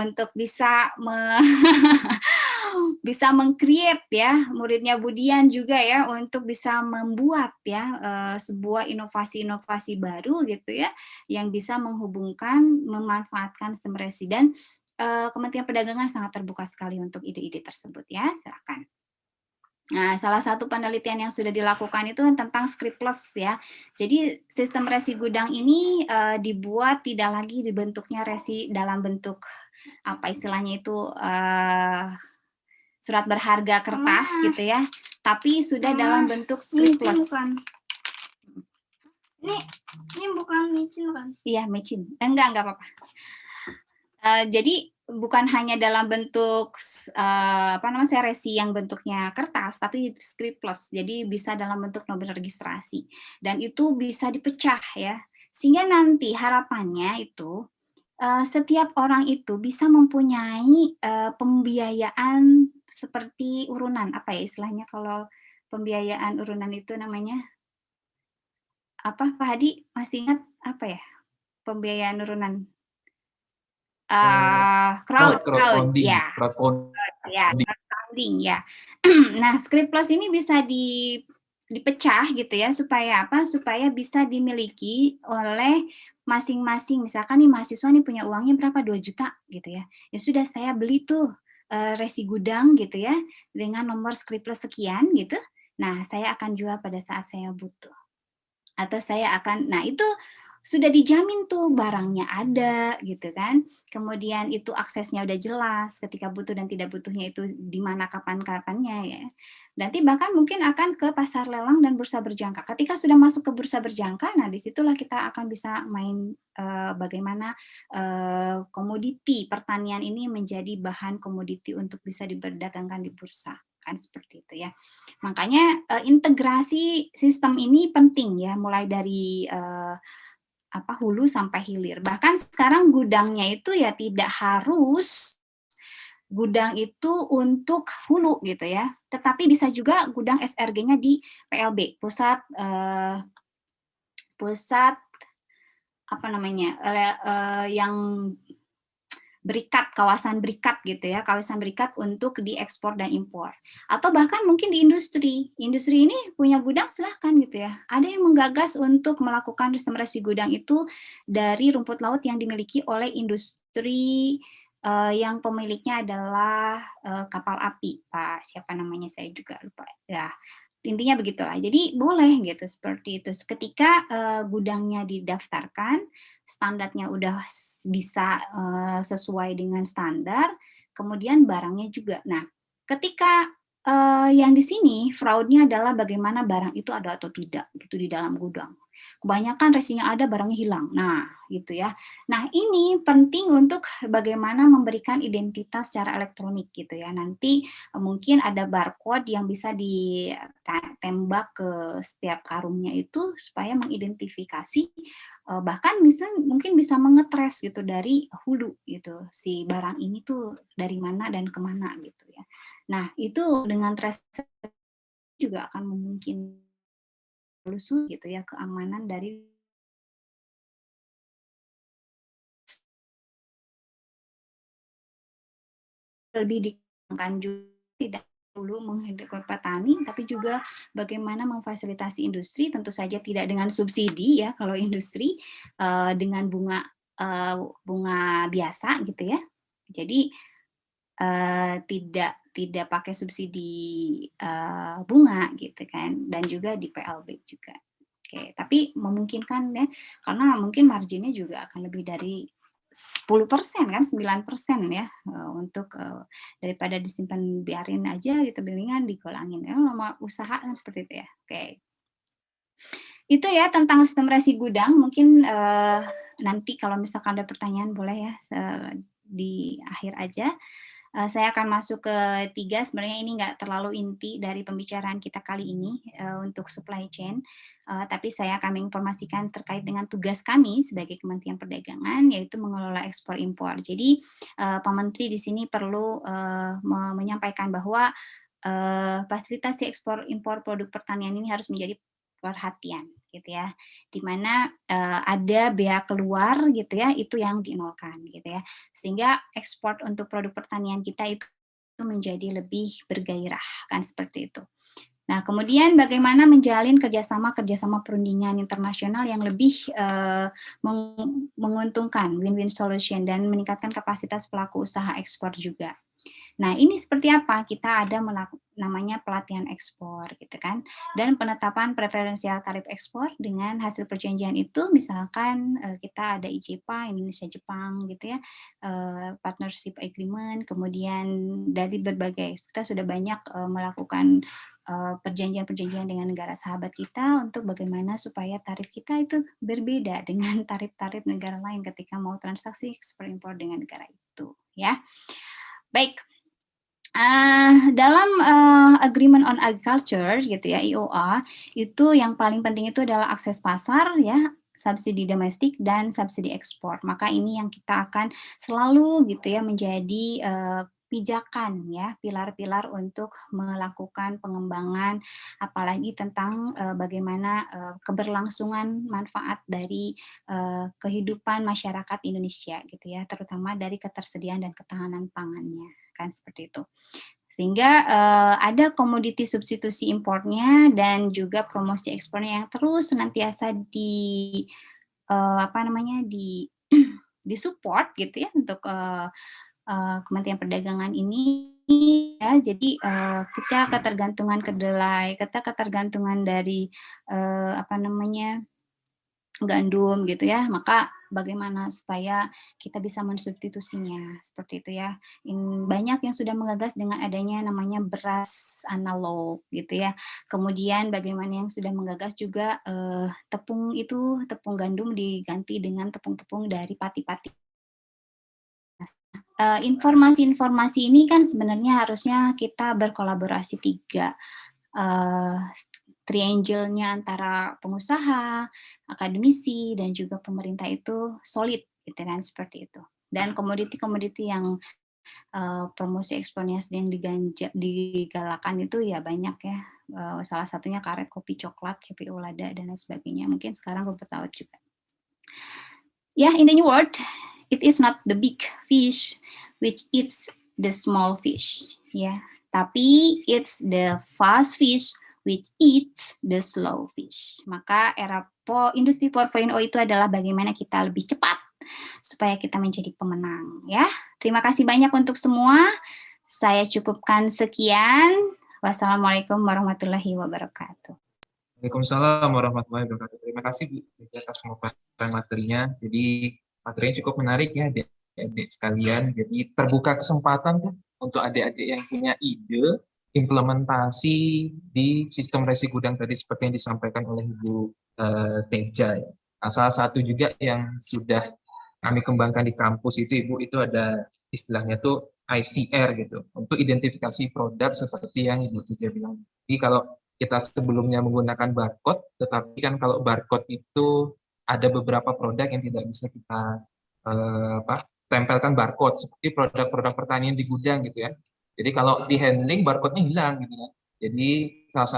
untuk bisa bisa meng-create ya, muridnya Budian juga ya, untuk bisa membuat ya sebuah inovasi-inovasi baru gitu ya, yang bisa menghubungkan, memanfaatkan sistem resi. Dan Kementerian Perdagangan sangat terbuka sekali untuk ide-ide tersebut ya, silakan. Nah, salah satu penelitian yang sudah dilakukan itu tentang scriptless ya. Jadi sistem resi gudang ini dibuat tidak lagi dibentuknya resi dalam bentuk apa istilahnya itu surat berharga kertas gitu ya, tapi sudah dalam bentuk scriptless. Ini bukan micin kan? Iya, micin. Enggak apa-apa. Jadi bukan hanya dalam bentuk resi yang bentuknya kertas, tapi scriptless. Jadi bisa dalam bentuk nomor registrasi. Dan itu bisa dipecah ya. Sehingga nanti harapannya itu setiap orang itu bisa mempunyai pembiayaan seperti urunan, apa ya istilahnya kalau pembiayaan urunan itu namanya apa, Pak Hadi masih ingat apa ya pembiayaan urunan? Crowdfunding ya. Crowdfunding ya. Nah, scriptless ini bisa dipecah gitu ya supaya apa? Supaya bisa dimiliki oleh masing-masing. Misalkan nih mahasiswa nih punya uangnya berapa, 2 juta gitu ya. Ya sudah saya beli tuh resi gudang gitu ya dengan nomor scriptless sekian gitu. Nah, saya akan jual pada saat saya butuh. Atau saya akan, nah itu sudah dijamin tuh barangnya ada gitu kan. Kemudian itu aksesnya udah jelas ketika butuh dan tidak butuhnya itu di mana kapan-kapannya ya. Nanti bahkan mungkin akan ke pasar lelang dan bursa berjangka. Ketika sudah masuk ke bursa berjangka, nah disitulah kita akan bisa main bagaimana komoditi pertanian ini menjadi bahan komoditi untuk bisa diperdagangkan di bursa. Kan seperti itu ya. Makanya integrasi sistem ini penting ya, mulai dari hulu sampai hilir. Bahkan sekarang gudangnya itu ya tidak harus gudang itu untuk hulu gitu ya, tetapi bisa juga gudang SRG-nya di PLB, pusat apa namanya yang berikat, kawasan berikat gitu ya, kawasan berikat untuk diekspor dan impor. Atau bahkan mungkin di industri. Industri ini punya gudang silahkan gitu ya. Ada yang menggagas untuk melakukan restorasi gudang itu dari rumput laut yang dimiliki oleh industri yang pemiliknya adalah kapal api. Pak, siapa namanya saya juga lupa. Ya, intinya begitulah. Jadi boleh gitu seperti itu. Ketika gudangnya didaftarkan, standarnya udah bisa sesuai dengan standar, kemudian barangnya juga. Nah, ketika yang di sini fraudnya adalah bagaimana barang itu ada atau tidak gitu di dalam gudang. Kebanyakan resinya ada, barangnya hilang. Nah, gitu ya. Nah, ini penting untuk bagaimana memberikan identitas secara elektronik gitu ya. Nanti mungkin ada barcode yang bisa ditembak ke setiap karungnya itu supaya mengidentifikasi, bahkan mungkin bisa mengetres gitu dari hulu gitu, si barang ini tuh dari mana dan kemana gitu ya. Nah, itu dengan trace juga akan memungkinkan telusur gitu ya keamanan dari lebih dikembangkan juga, tidak perlu menghidupkan petani, tapi juga bagaimana memfasilitasi industri, tentu saja tidak dengan subsidi ya kalau industri, dengan bunga biasa gitu ya. Jadi tidak pakai subsidi bunga gitu kan, dan juga di PLB juga. Oke, tapi memungkinkan ya, karena mungkin marginnya juga akan lebih dari 10% kan, 9% ya, untuk daripada disimpan biarin aja gitu, mendingan digolangin ya, lama usaha kan seperti itu ya. Oke. Itu ya tentang sistem resi gudang, mungkin nanti kalau misalkan ada pertanyaan boleh ya di akhir aja. Saya akan masuk ke 3, sebenarnya ini nggak terlalu inti dari pembicaraan kita kali ini untuk supply chain, tapi saya akan menginformasikan terkait dengan tugas kami sebagai Kementerian Perdagangan, yaitu mengelola ekspor impor. Jadi Pak Menteri di sini perlu menyampaikan bahwa fasilitasi ekspor impor produk pertanian ini harus menjadi perhatian gitu ya, di mana ada bea keluar gitu ya, itu yang dinolkan gitu ya, sehingga ekspor untuk produk pertanian kita itu menjadi lebih bergairah kan seperti itu. Nah, kemudian bagaimana menjalin kerjasama perundingan internasional yang lebih menguntungkan, win-win solution, dan meningkatkan kapasitas pelaku usaha ekspor juga. Nah, ini seperti apa? Kita ada namanya pelatihan ekspor gitu kan, dan penetapan preferensial tarif ekspor dengan hasil perjanjian itu, misalkan kita ada IJPA Indonesia-Jepang gitu ya, partnership agreement, kemudian dari berbagai, kita sudah banyak melakukan perjanjian-perjanjian dengan negara sahabat kita untuk bagaimana supaya tarif kita itu berbeda dengan tarif-tarif negara lain ketika mau transaksi ekspor impor dengan negara itu ya. Baik. Dalam Agreement on Agriculture gitu ya, IOA, itu yang paling penting itu adalah akses pasar ya, subsidi domestik dan subsidi ekspor. Maka ini yang kita akan selalu gitu ya menjadi pijakan ya, pilar-pilar untuk melakukan pengembangan, apalagi tentang bagaimana keberlangsungan manfaat dari kehidupan masyarakat Indonesia gitu ya, terutama dari ketersediaan dan ketahanan pangannya kan seperti itu. Sehingga ada komoditi substitusi impornya dan juga promosi ekspornya yang terus senantiasa disupport gitu ya untuk Kementerian Perdagangan ini ya. Jadi kita ketergantungan kedelai, kita ketergantungan dari gandum gitu ya, maka bagaimana supaya kita bisa mensubstitusinya seperti itu ya. Banyak yang sudah menggagas dengan adanya namanya beras analog gitu ya. Kemudian bagaimana yang sudah menggagas juga tepung gandum diganti dengan tepung-tepung dari pati-pati. Informasi-informasi ini kan sebenarnya harusnya kita berkolaborasi 3 triangle-nya antara pengusaha, akademisi, dan juga pemerintah itu solid gitu kan seperti itu. Dan komoditi-komoditi yang promosi ekspornya sedang digalakan itu ya banyak ya. Salah satunya karet, kopi, coklat, CPO, lada, dan lain sebagainya. Mungkin sekarang rumput laut juga. Ya, intinya it is not the big fish which eats the small fish, ya. Tapi it's the fast fish which eats the slow fish. Maka era industri 4.0 itu adalah bagaimana kita lebih cepat supaya kita menjadi pemenang, ya. Terima kasih banyak untuk semua. Saya cukupkan sekian. Wassalamualaikum warahmatullahi wabarakatuh. Waalaikumsalam warahmatullahi wabarakatuh. Terima kasih Bu atas pemaparan materinya. Jadi materinya cukup menarik ya adik-adik sekalian. Jadi terbuka kesempatan tuh untuk adik-adik yang punya ide implementasi di sistem resi gudang tadi seperti yang disampaikan oleh Ibu Teja. Ya. Salah satu juga yang sudah kami kembangkan di kampus itu Ibu, itu ada istilahnya tuh ICR gitu, untuk identifikasi produk seperti yang Ibu Teja bilang. Jadi kalau kita sebelumnya menggunakan barcode, tetapi kan kalau barcode itu ada beberapa produk yang tidak bisa kita tempelkan barcode, seperti produk-produk pertanian di gudang gitu ya. Jadi kalau di handling barcode-nya hilang gitu ya. Jadi salah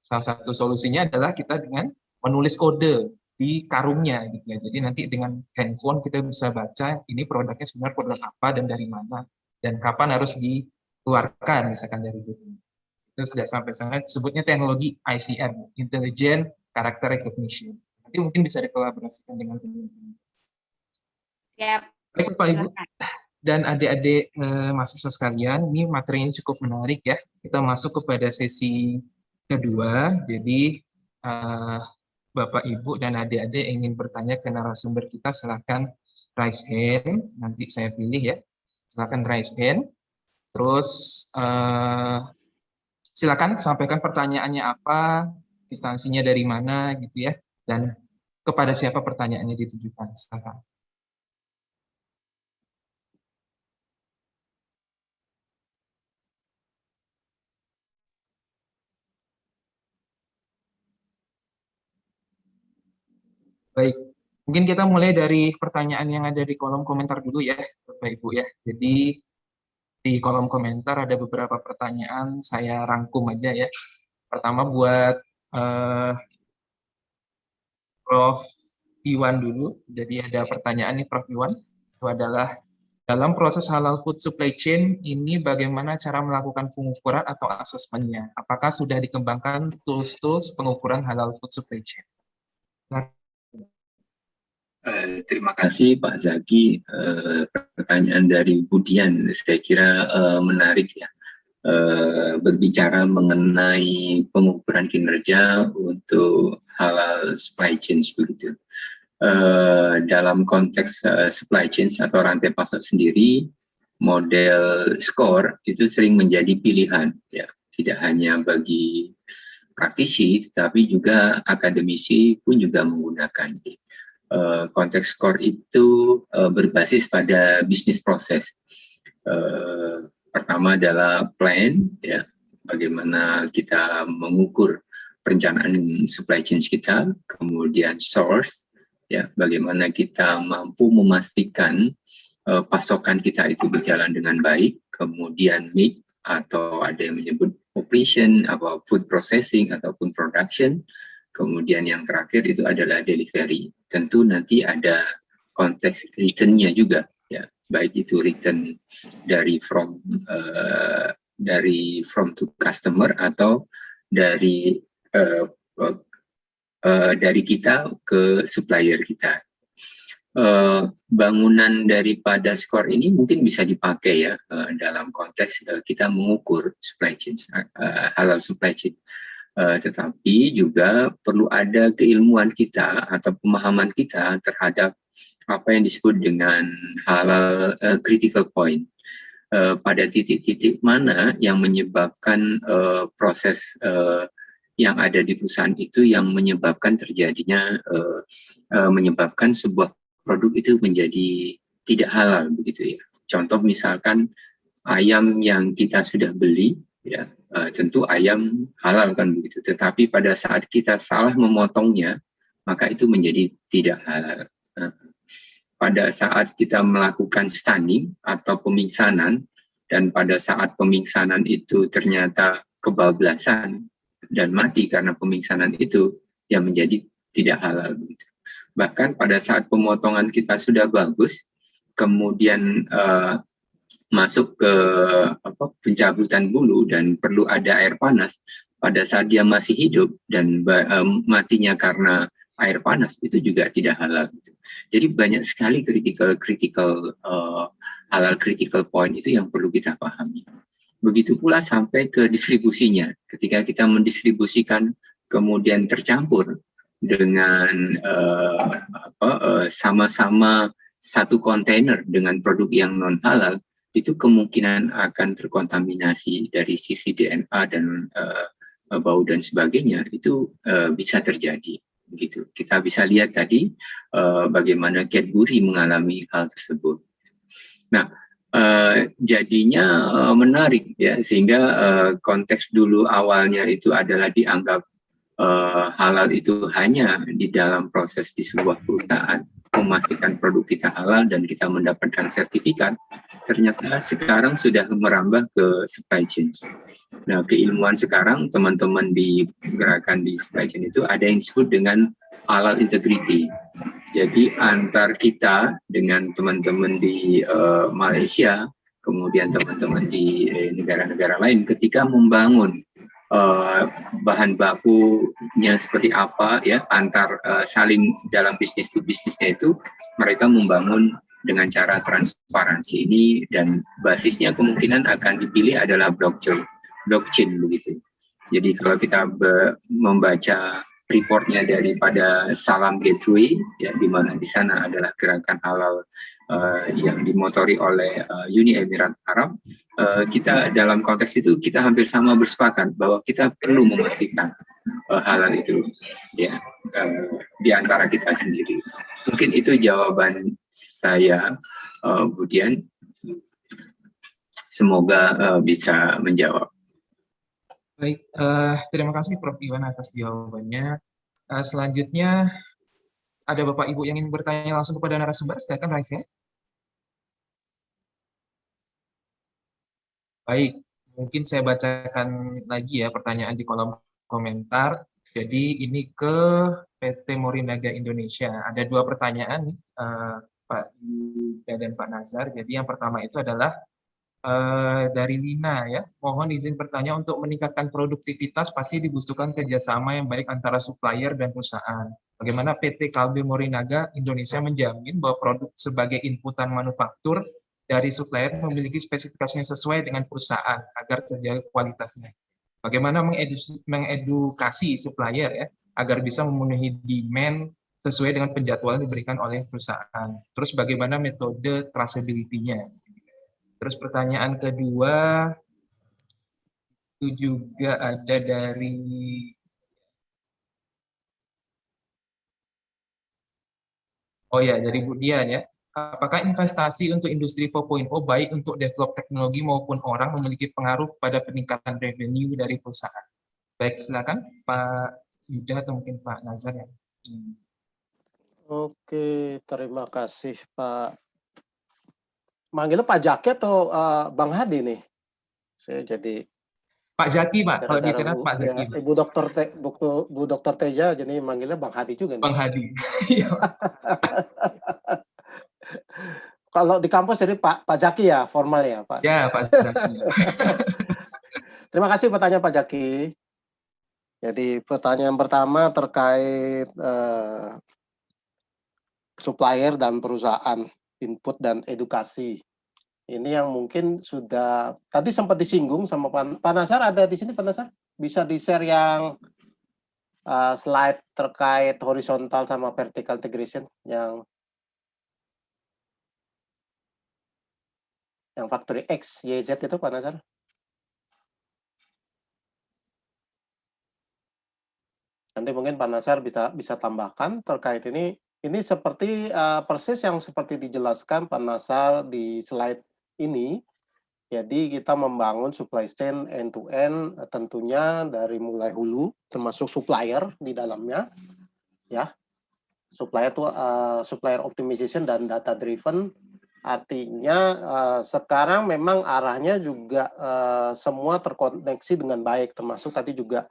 satu solusinya adalah kita dengan menulis kode di karungnya gitu ya. Jadi nanti dengan handphone kita bisa baca ini produknya sebenarnya produk apa dan dari mana dan kapan harus dikeluarkan misalkan dari gudang. Itu sudah sampai sana sebutnya teknologi ICR, Intelligent Character Recognition. Nanti mungkin bisa dikolaborasikan dengan teman-teman. Siap. Baik Pak Ibu dan adik-adik mahasiswa sekalian, ini materinya cukup menarik ya. Kita masuk kepada sesi kedua. Jadi Bapak Ibu dan adik-adik ingin bertanya ke narasumber kita, silakan raise hand. Nanti saya pilih ya. Silakan raise hand. Terus silakan sampaikan pertanyaannya apa, instansinya dari mana gitu ya, dan kepada siapa pertanyaannya ditujukan. Silakan. Baik, mungkin kita mulai dari pertanyaan yang ada di kolom komentar dulu ya, Bapak Ibu ya. Jadi di kolom komentar ada beberapa pertanyaan, saya rangkum aja ya. Pertama buat Prof. Iwan dulu. Jadi ada pertanyaan nih Prof. Iwan. Itu adalah dalam proses halal food supply chain ini bagaimana cara melakukan pengukuran atau asesmennya? Apakah sudah dikembangkan tools-tools pengukuran halal food supply chain? Nah. Terima kasih Pak Zaki. Pertanyaan dari Budian saya kira menarik ya. Berbicara mengenai pengukuran kinerja untuk halal supply chain begitu. Dalam konteks supply chain atau rantai pasok sendiri, model skor itu sering menjadi pilihan ya. Tidak hanya bagi praktisi, tetapi juga akademisi pun juga menggunakannya. Konteks skor itu berbasis pada bisnis proses. Pertama adalah plan, ya, bagaimana kita mengukur perencanaan supply chain kita, kemudian source, ya, bagaimana kita mampu memastikan pasokan kita itu berjalan dengan baik, kemudian make atau ada yang menyebut operation, atau food processing ataupun production. Kemudian yang terakhir itu adalah delivery. Tentu nanti ada konteks return-nya juga, ya, baik itu return dari from to customer atau dari kita ke supplier kita. Bangunan daripada skor ini mungkin bisa dipakai ya dalam konteks kita mengukur supply chain, halal supply chain. Tetapi juga perlu ada keilmuan kita atau pemahaman kita terhadap apa yang disebut dengan halal critical point. Pada titik-titik mana yang menyebabkan proses yang ada di perusahaan itu yang menyebabkan terjadinya, menyebabkan sebuah produk itu menjadi tidak halal begitu ya. Contoh misalkan ayam yang kita sudah beli, ya, tentu ayam halal kan begitu, tetapi pada saat kita salah memotongnya maka itu menjadi tidak halal. Pada saat kita melakukan stunning atau pemingsanan dan pada saat pemingsanan itu ternyata kebablasan dan mati karena pemingsanan itu, yang menjadi tidak halal begitu. Bahkan pada saat pemotongan kita sudah bagus, kemudian masuk ke pencabutan bulu dan perlu ada air panas pada saat dia masih hidup dan matinya karena air panas, itu juga tidak halal. Jadi banyak sekali halal critical point itu yang perlu kita pahami. Begitu pula sampai ke distribusinya. Ketika kita mendistribusikan kemudian tercampur dengan sama-sama satu kontainer dengan produk yang non halal, itu kemungkinan akan terkontaminasi dari sisi DNA dan bau dan sebagainya, itu bisa terjadi. Begitu. Kita bisa lihat tadi bagaimana Cadbury mengalami hal tersebut. Nah, jadinya menarik ya, sehingga konteks dulu awalnya itu adalah dianggap halal itu hanya di dalam proses di sebuah perusahaan memastikan produk kita halal dan kita mendapatkan sertifikat. Ternyata sekarang sudah merambah ke supply chain. Nah, keilmuan sekarang teman-teman di gerakan di supply chain itu ada yang disebut dengan halal integrity. Jadi antar kita dengan teman-teman di Malaysia, kemudian teman-teman di negara-negara lain, ketika membangun bahan bakunya seperti apa ya, antar saling dalam bisnis to bisnisnya itu mereka membangun dengan cara transparansi ini, dan basisnya kemungkinan akan dipilih adalah blockchain begitu. Jadi kalau kita membaca reportnya daripada Salam Gateway ya, di mana di sana adalah gerakan halal yang dimotori oleh Uni Emirat Arab, kita dalam konteks itu kita hampir sama bersepakat bahwa kita perlu memastikan halal itu ya di antara kita sendiri. Mungkin itu jawaban saya, Budian. Semoga bisa menjawab. Baik, terima kasih Prof. Iwan atas jawabannya. Selanjutnya ada Bapak Ibu yang ingin bertanya langsung kepada narasumber, silakan raise hand. Baik, mungkin saya bacakan lagi ya pertanyaan di kolom komentar. Jadi ini ke PT Morinaga Indonesia. Ada dua pertanyaan Pak Yuda dan Pak Nazar. Jadi yang pertama itu adalah dari Lina ya, mohon izin bertanya, untuk meningkatkan produktivitas pasti dibutuhkan kerjasama yang baik antara supplier dan perusahaan. Bagaimana PT Kalbe Morinaga Indonesia menjamin bahwa produk sebagai inputan manufaktur dari supplier memiliki spesifikasinya sesuai dengan perusahaan agar terjaga kualitasnya? Bagaimana mengedukasi supplier ya agar bisa memenuhi demand sesuai dengan penjadwalan diberikan oleh perusahaan? Terus bagaimana metode traceability-nya? Terus pertanyaan kedua itu juga ada dari dari Bu Dian ya. Apakah investasi untuk industri 4.0 baik untuk develop teknologi maupun orang memiliki pengaruh pada peningkatan revenue dari perusahaan? Baik, silakan Pak Yuda atau mungkin Pak Nazar ya. Oke, terima kasih Pak. Manggilnya Pak Jaki atau Bang Hadi nih? Saya jadi Pak Zaki, Pak. Kalau di teras Pak Zaki. Ya, Bu Dokter Teja jadi manggilnya Bang Hadi juga nih. Bang Hadi. Kalau di kampus jadi Pak Jaki ya, formal ya, Pak. Ya, Pak Zaki. Terima kasih pertanyaan Pak Jaki. Jadi pertanyaan pertama terkait supplier dan perusahaan, input dan edukasi. Ini yang mungkin sudah tadi sempat disinggung sama Pak Nazar, ada di sini Pak Nazar? Bisa di-share yang slide terkait horizontal sama vertical integration yang factory X, Y, Z itu Pak Nazar? Nanti mungkin Pak Nazar bisa tambahkan terkait ini. Ini seperti persis yang seperti dijelaskan Pak Nazar di slide ini. Jadi kita membangun supply chain end-to-end, tentunya dari mulai hulu, termasuk supplier di dalamnya, ya. Supplier itu supplier optimization dan data driven. Artinya sekarang memang arahnya juga semua terkoneksi dengan baik, termasuk tadi juga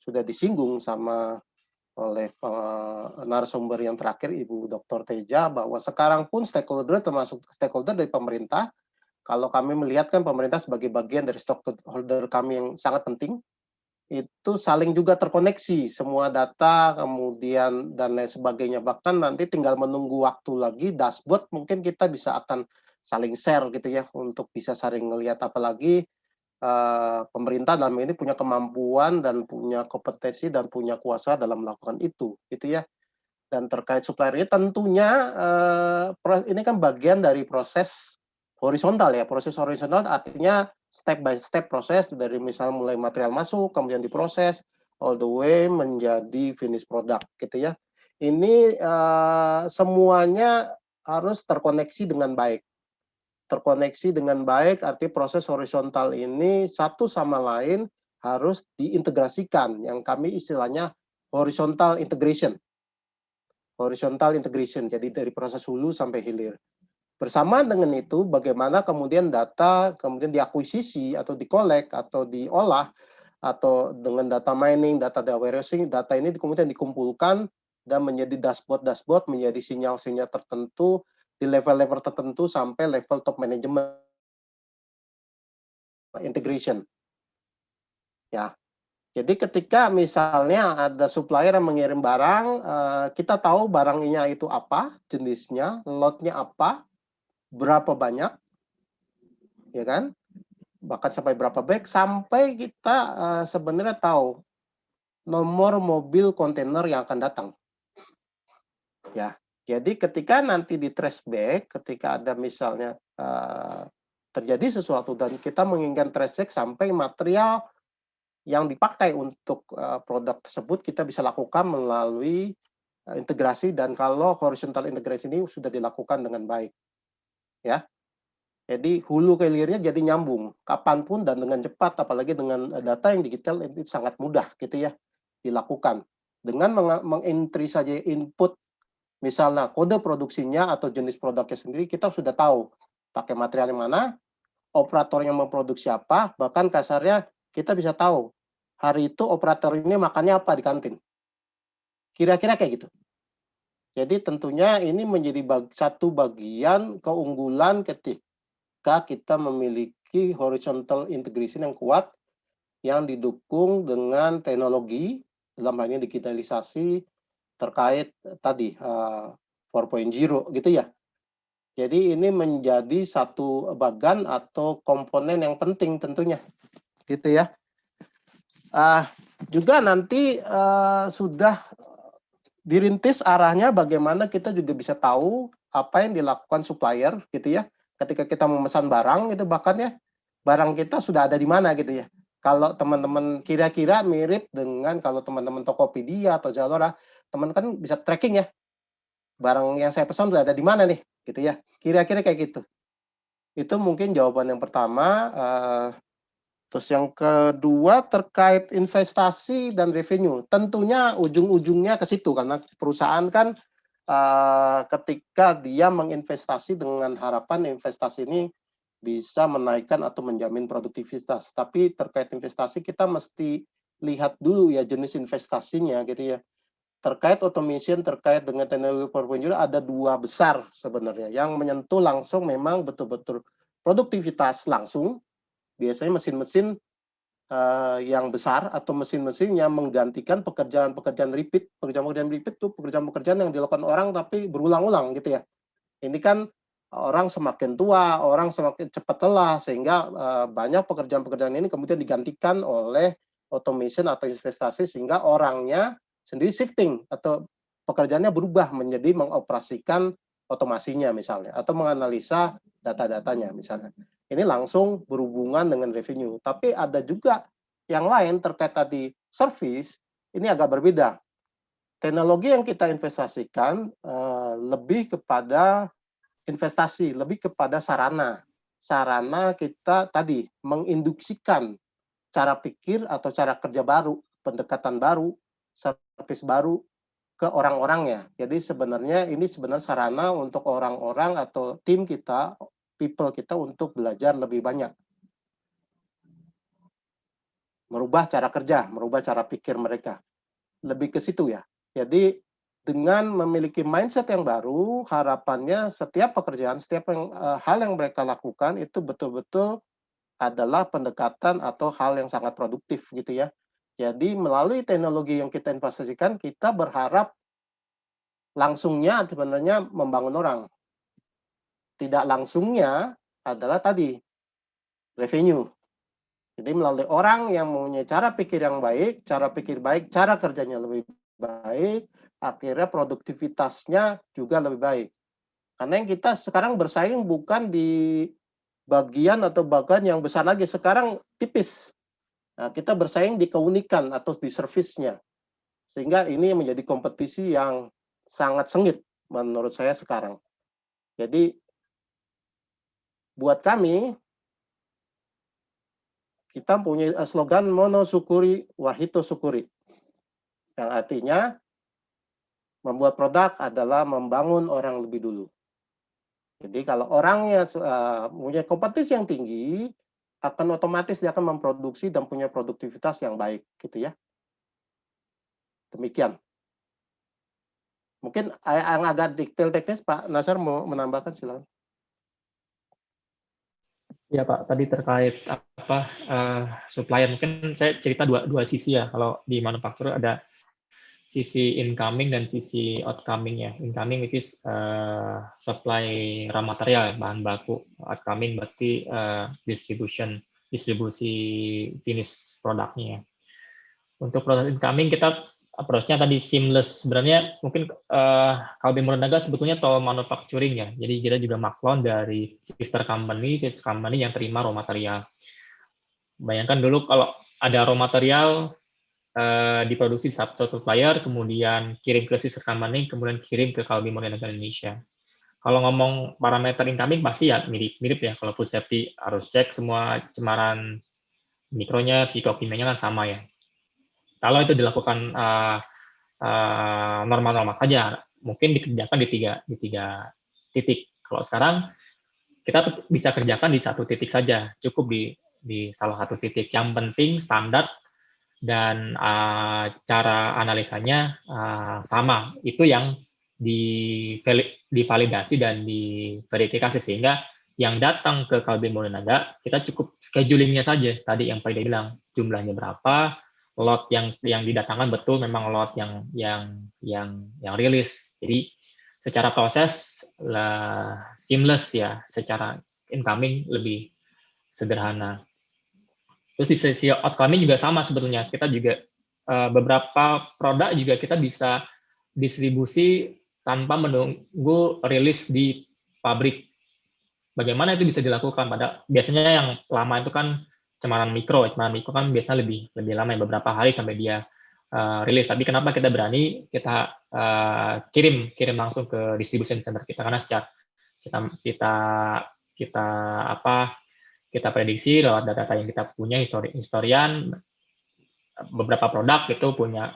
sudah disinggung sama oleh narasumber yang terakhir Ibu Dr. Teja, bahwa sekarang pun stakeholder termasuk stakeholder dari pemerintah, kalau kami melihat kan pemerintah sebagai bagian dari stakeholder kami yang sangat penting, itu saling juga terkoneksi semua data, kemudian dan lain sebagainya. Bahkan nanti tinggal menunggu waktu lagi dashboard, mungkin kita bisa akan saling share gitu ya, untuk bisa saling ngelihat, apalagi pemerintah dalam ini punya kemampuan dan punya kompetensi dan punya kuasa dalam melakukan itu, gitu ya. Dan terkait suppliernya tentunya ini kan bagian dari proses horizontal ya. Proses horizontal artinya step by step proses dari misalnya mulai material masuk, kemudian diproses, all the way menjadi finish product gitu ya. Ini semuanya harus terkoneksi dengan baik. Terkoneksi dengan baik, arti proses horizontal ini satu sama lain harus diintegrasikan, yang kami istilahnya horizontal integration. Horizontal integration, jadi dari proses hulu sampai hilir. Bersamaan dengan itu, bagaimana kemudian data kemudian diakuisisi atau dikolek atau diolah, atau dengan data mining, data warehousing, data ini kemudian dikumpulkan dan menjadi dashboard, menjadi sinyal-sinyal tertentu di level-level tertentu sampai level top management integration. Ya. Jadi ketika misalnya ada supplier yang mengirim barang, kita tahu barangnya itu apa, jenisnya, lotnya apa, berapa banyak, ya kan? Bahkan sampai berapa bag, sampai kita sebenarnya tahu nomor mobil kontainer yang akan datang. Ya, jadi ketika nanti di trace back, ketika ada misalnya terjadi sesuatu dan kita menginginkan trace back sampai material yang dipakai untuk produk tersebut, kita bisa lakukan melalui integrasi, dan kalau horizontal integration ini sudah dilakukan dengan baik. Ya. Jadi hulu ke hilirnya jadi nyambung kapanpun dan dengan cepat, apalagi dengan data yang digital itu sangat mudah gitu ya dilakukan. Dengan mengentry saja input misalnya kode produksinya atau jenis produknya sendiri, kita sudah tahu pakai material yang mana, operator yang memproduksi apa, bahkan kasarnya kita bisa tahu hari itu operator ini makannya apa di kantin. Kira-kira kayak gitu. Jadi tentunya ini menjadi satu bagian keunggulan ketika kita memiliki horizontal integration yang kuat, yang didukung dengan teknologi, dalam hal ini digitalisasi, terkait tadi 4.0 gitu ya. Jadi ini menjadi satu bagan atau komponen yang penting tentunya, gitu ya. Juga nanti sudah dirintis arahnya bagaimana kita juga bisa tahu apa yang dilakukan supplier, gitu ya. Ketika kita memesan barang itu bahkan ya barang kita sudah ada di mana gitu ya. Kalau teman-teman kira-kira mirip dengan kalau teman-teman Tokopedia atau Zalora, teman kan bisa tracking ya, barang yang saya pesan sudah ada di mana nih, gitu ya. Kira-kira kayak gitu. Itu mungkin jawaban yang pertama. Terus yang kedua terkait investasi dan revenue. Tentunya ujung-ujungnya ke situ, karena perusahaan kan ketika dia menginvestasi dengan harapan investasi ini bisa menaikkan atau menjamin produktivitas. Tapi terkait investasi kita mesti lihat dulu ya jenis investasinya gitu ya. Terkait automation, terkait dengan teknologi 4.0 ada dua besar sebenarnya. Yang menyentuh langsung memang betul-betul produktivitas langsung. Biasanya mesin-mesin yang besar atau mesin-mesin yang menggantikan pekerjaan-pekerjaan repeat. Pekerjaan-pekerjaan repeat itu pekerjaan-pekerjaan yang dilakukan orang tapi berulang-ulang gitu ya. Ini kan orang semakin tua, orang semakin cepat lelah, sehingga banyak pekerjaan-pekerjaan ini kemudian digantikan oleh automation atau investasi, sehingga orangnya sendiri shifting atau pekerjaannya berubah menjadi mengoperasikan otomasinya misalnya, atau menganalisa data-datanya misalnya. Ini langsung berhubungan dengan revenue. Tapi ada juga yang lain terkait tadi service, ini agak berbeda. Teknologi yang kita investasikan lebih kepada investasi, lebih kepada sarana. Sarana kita tadi menginduksikan cara pikir atau cara kerja baru, pendekatan baru, service baru ke orang-orangnya. Jadi sebenarnya ini sebenarnya sarana untuk orang-orang atau tim kita, people kita untuk belajar lebih banyak. Merubah cara kerja, merubah cara pikir mereka. Lebih ke situ ya. Jadi dengan memiliki mindset yang baru, harapannya setiap pekerjaan, setiap hal yang mereka lakukan itu betul-betul adalah pendekatan atau hal yang sangat produktif gitu ya. Jadi melalui teknologi yang kita investasikan, kita berharap langsungnya sebenarnya membangun orang. Tidak langsungnya adalah tadi revenue. Jadi melalui orang yang mempunyai cara pikir yang baik, cara pikir baik, cara kerjanya lebih baik, akhirnya produktivitasnya juga lebih baik. Karena yang kita sekarang bersaing bukan di bagian atau bagian yang besar lagi, sekarang tipis. Nah, kita bersaing di keunikan atau di servisnya. Sehingga ini menjadi kompetisi yang sangat sengit menurut saya sekarang. Jadi buat kami, kita punya slogan mono syukuri wahito syukuri. Yang artinya membuat produk adalah membangun orang lebih dulu. Jadi kalau orangnya punya kompetisi yang tinggi, akan otomatis dia akan memproduksi dan punya produktivitas yang baik, gitu ya. Demikian. Mungkin yang agak detail teknis, Pak Nasar mau menambahkan, silakan. Ya Pak, tadi terkait supplier, mungkin saya cerita dua sisi ya. Kalau di manufaktur ada sisi incoming dan sisi outcoming ya. Incoming which is supply raw material, bahan baku. Outcoming berarti distribusi finish produknya ya. Untuk proses incoming kita approach-nya tadi seamless. Sebenarnya mungkin kalau di Morinaga sebetulnya tol manufacturing ya. Jadi kita juga maklon dari sister company yang terima raw material. Bayangkan dulu kalau ada raw material diproduksi di satu supplier, kemudian kirim ke sister company, kemudian kirim ke Kalbe Morinaga Indonesia. Kalau ngomong parameter incoming pasti ya mirip-mirip ya. Kalau food safety harus cek semua cemaran mikronya, psikokimianya kan sama ya. Kalau itu dilakukan normal-normal saja, mungkin dikerjakan di tiga titik. Kalau sekarang kita bisa kerjakan di satu titik saja, cukup di salah satu titik. Yang penting standar dan cara analisanya sama. Itu yang divalidasi dan diverifikasi, sehingga yang datang ke Kalbe Morinaga kita cukup schedulingnya saja. Tadi yang Pak Ida bilang jumlahnya berapa, lot yang didatangkan betul memang lot yang rilis. Jadi secara proses lah seamless ya, secara incoming lebih sederhana. Terus di sisi outcoming juga sama sebetulnya. Kita juga beberapa produk juga kita bisa distribusi tanpa menunggu rilis di pabrik. Bagaimana itu bisa dilakukan? Biasanya yang lama itu kan cemaran mikro kan biasanya lebih lama, beberapa hari sampai dia rilis. Tapi kenapa kita berani kita kirim langsung ke distribution center kita, karena sejak kita prediksi lewat data yang kita punya historian, beberapa produk itu punya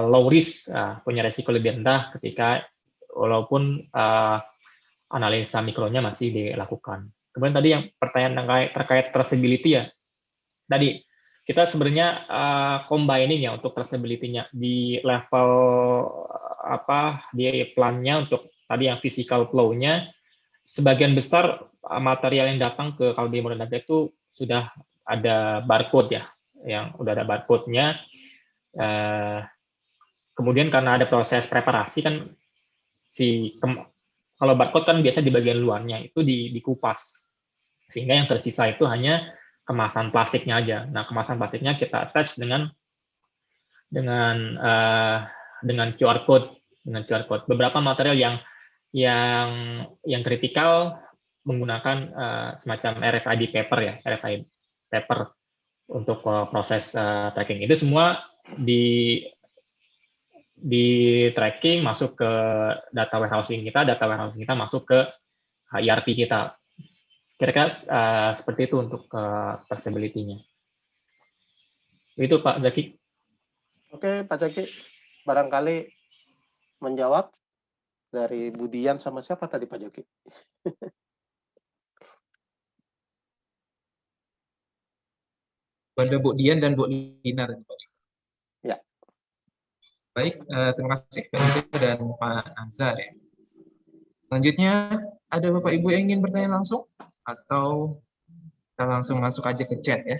low risk, punya resiko lebih rendah ketika walaupun analisa mikronya masih dilakukan. Kemudian tadi yang pertanyaan terkait traceability ya. Tadi kita sebenarnya combining ya untuk traceability-nya di level di plan-nya untuk tadi yang physical flow-nya. Sebagian besar material yang datang ke Kalbe Morinaga itu sudah ada barcode ya, yang udah ada barcode-nya. Kemudian karena ada proses preparasi kan, kalau barcode kan biasa di bagian luarnya itu dikupas, sehingga yang tersisa itu hanya kemasan plastiknya aja. Nah, kemasan plastiknya kita attach dengan QR code, Beberapa material yang kritikal menggunakan semacam RFID paper ya, RFID paper untuk proses tracking. Itu semua di tracking masuk ke data warehousing kita masuk ke ERP kita. Kira-kira seperti itu untuk traceability-nya. Itu Pak Zaki. Oke, Pak Zaki, barangkali menjawab dari Budian sama siapa tadi Pak Zaki? Bunda Bu Dian dan Bu Linar. Ya. Baik, terima kasih Pak Yuda dan Pak Azhar ya. Selanjutnya, ada Bapak Ibu yang ingin bertanya langsung? Atau kita langsung masuk aja ke chat ya?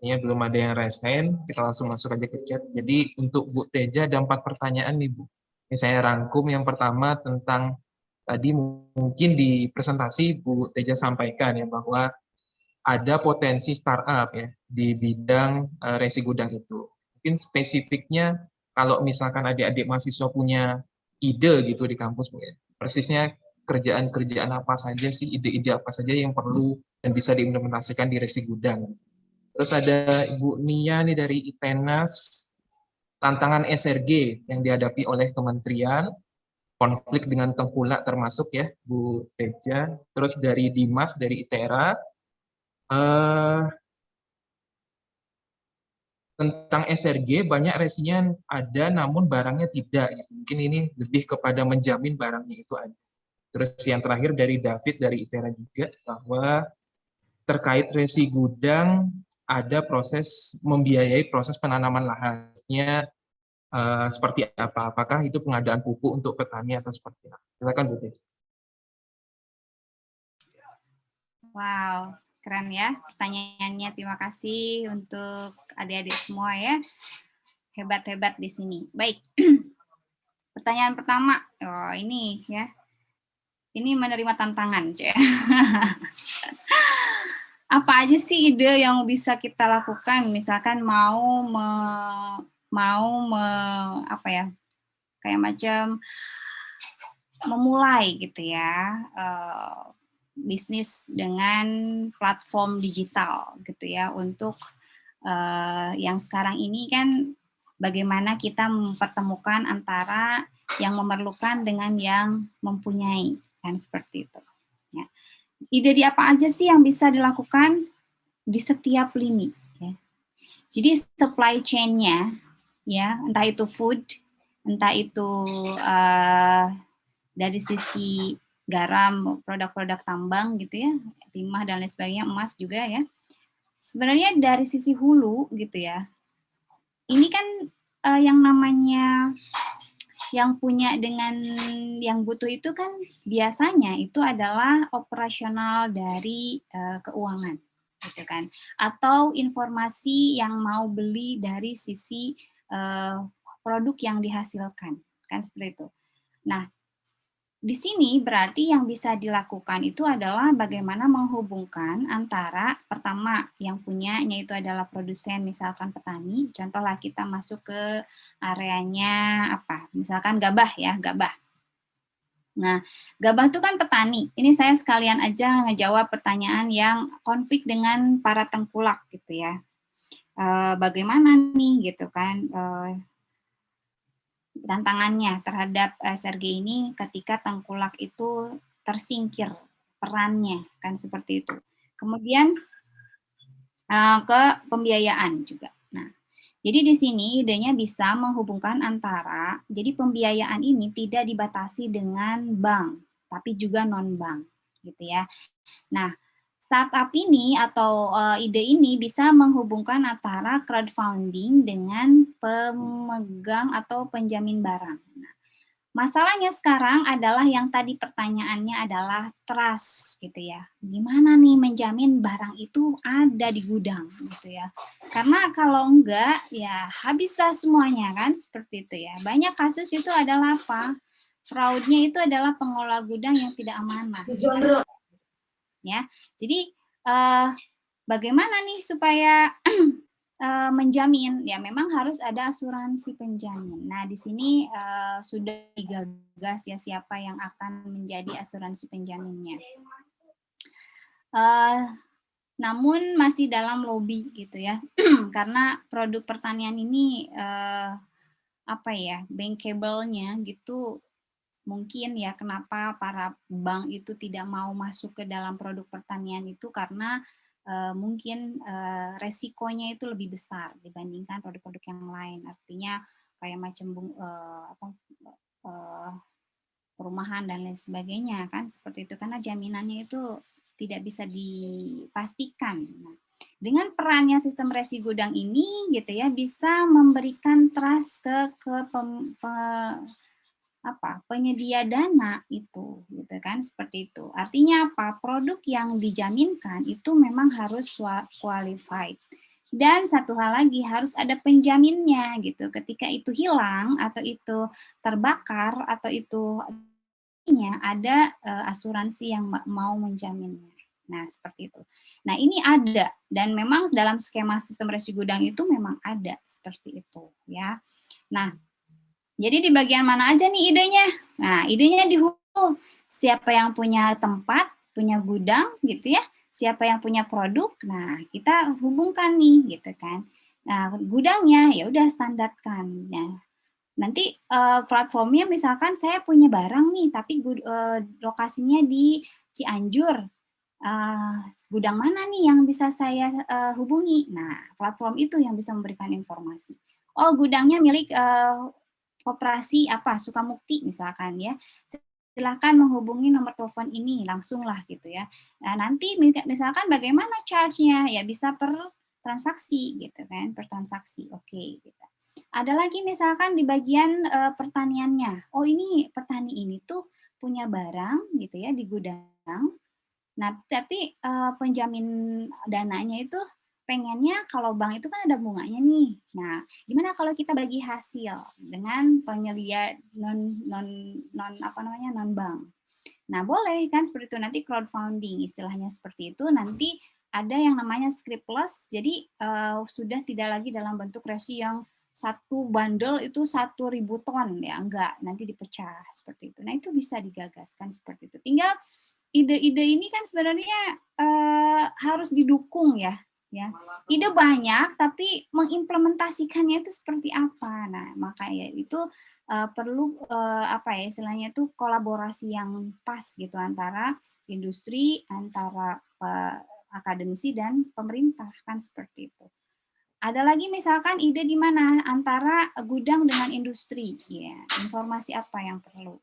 Ini belum ada yang raise-hand, kita langsung masuk aja ke chat. Jadi untuk Bu Teja ada 4 pertanyaan nih Bu. Ini saya rangkum. Yang pertama tentang tadi mungkin di presentasi Bu Teja sampaikan ya bahwa ada potensi startup ya di bidang resi gudang itu. Mungkin spesifiknya kalau misalkan adik-adik mahasiswa punya ide gitu di kampus, ya, persisnya kerjaan-kerjaan apa saja sih, ide-ide apa saja yang perlu dan bisa diimplementasikan di resi gudang. Terus ada Ibu Nia nih dari ITENAS, tantangan SRG yang dihadapi oleh kementerian, konflik dengan tengkulak termasuk ya Bu Teja. Terus dari Dimas dari ITERA, tentang SRG banyak resinya ada namun barangnya tidak gitu. Mungkin ini lebih kepada menjamin barangnya itu ada. Terus yang terakhir dari David dari ITERA juga bahwa terkait resi gudang ada proses membiayai proses penanaman lahannya seperti apa? Apakah itu pengadaan pupuk untuk petani atau seperti apa? Silakan Bu Teja. Wow, keren ya pertanyaannya. Terima kasih untuk adik-adik semua ya. Hebat-hebat di sini. Baik. Pertanyaan pertama. Oh, ini ya. Ini menerima tantangan, Cek. Apa aja sih ide yang bisa kita lakukan? Misalkan apa ya? Kayak macam memulai gitu ya. Bisnis dengan platform digital gitu ya untuk yang sekarang ini kan bagaimana kita mempertemukan antara yang memerlukan dengan yang mempunyai kan seperti itu. Ya. Ide di apa aja sih yang bisa dilakukan di setiap lini? Ya. Jadi supply chain-nya ya entah itu food, entah itu dari sisi garam, produk-produk tambang gitu ya, timah dan lain sebagainya, emas juga ya. Sebenarnya dari sisi hulu gitu ya, ini kan yang namanya yang punya dengan yang butuh itu kan biasanya itu adalah operasional dari keuangan gitu kan, atau informasi yang mau beli dari sisi produk yang dihasilkan kan seperti itu. Nah, di sini berarti yang bisa dilakukan itu adalah bagaimana menghubungkan antara pertama yang punyanya itu adalah produsen misalkan petani, contohlah kita masuk ke areanya apa, misalkan gabah ya, gabah. Nah, gabah itu kan petani. Ini saya sekalian aja ngejawab pertanyaan yang konflik dengan para tengkulak gitu ya. Bagaimana nih gitu kan tantangannya terhadap SRG ini ketika tengkulak itu tersingkir perannya kan seperti itu. Kemudian ke pembiayaan juga. Nah, jadi di sini idenya bisa menghubungkan antara jadi pembiayaan ini tidak dibatasi dengan bank, tapi juga non bank gitu ya. Nah, startup ini atau ide ini bisa menghubungkan antara crowdfunding dengan pemegang atau penjamin barang. Nah, masalahnya sekarang adalah yang tadi pertanyaannya adalah trust gitu ya. Gimana nih menjamin barang itu ada di gudang gitu ya. Karena kalau enggak ya habislah semuanya kan seperti itu ya. Banyak kasus itu adalah apa? Fraudnya itu adalah pengelola gudang yang tidak amanah. Ya, jadi bagaimana nih supaya menjamin? Ya, memang harus ada asuransi penjamin. Nah, di sini sudah digagas ya siapa yang akan menjadi asuransi penjaminnya. Namun masih dalam lobby gitu ya, karena produk pertanian ini apa ya, bankable-nya gitu. Mungkin ya kenapa para bank itu tidak mau masuk ke dalam produk pertanian itu karena mungkin resikonya itu lebih besar dibandingkan produk-produk yang lain. Artinya kayak macam perumahan dan lain sebagainya kan seperti itu karena jaminannya itu tidak bisa dipastikan. Nah, Dengan perannya sistem resi gudang ini gitu ya bisa memberikan trust penyedia dana itu gitu kan, seperti itu. Artinya apa? Produk yang dijaminkan itu memang harus qualified. Dan satu hal lagi harus ada penjaminnya gitu. Ketika itu hilang atau itu terbakar atau itu ada asuransi yang mau menjaminnya. Nah, seperti itu. Nah, ini ada dan memang dalam skema sistem resi gudang itu memang ada seperti itu ya. Nah, jadi di bagian mana aja nih idenya? Nah, idenya di hulu. Siapa yang punya tempat, punya gudang gitu ya. Siapa yang punya produk, nah kita hubungkan nih gitu kan. Nah, gudangnya ya udah standarkan. Nah, nanti platformnya misalkan saya punya barang nih, tapi lokasinya di Cianjur. Gudang mana nih yang bisa saya hubungi? Nah, platform itu yang bisa memberikan informasi. Oh, gudangnya milik koperasi apa Sukamukti misalkan ya. Silahkan menghubungi nomor telepon ini langsunglah gitu ya. Nah, nanti misalkan bagaimana charge-nya? Ya bisa per transaksi gitu kan, per transaksi. Oke, gitu. Ada lagi misalkan di bagian pertaniannya. Oh, ini petani ini tuh punya barang gitu ya di gudang. Nah, tapi penjamin dananya itu pengennya kalau bank itu kan ada bunganya nih. Nah, gimana kalau kita bagi hasil dengan penyedia non bank. Nah, boleh kan seperti itu, nanti crowdfunding istilahnya seperti itu, nanti ada yang namanya scriptless. Jadi sudah tidak lagi dalam bentuk resi yang satu bundle itu 1.000 ton ya, enggak, nanti dipecah seperti itu. Nah, itu bisa digagaskan seperti itu. Tinggal ide-ide ini kan sebenarnya harus didukung ya. Ide banyak, tapi mengimplementasikannya itu seperti apa? Nah, makanya itu perlu istilahnya itu kolaborasi yang pas gitu antara industri, antara akademisi dan pemerintah kan seperti itu. Ada lagi misalkan ide di mana antara gudang dengan industri, ya informasi apa yang perlu.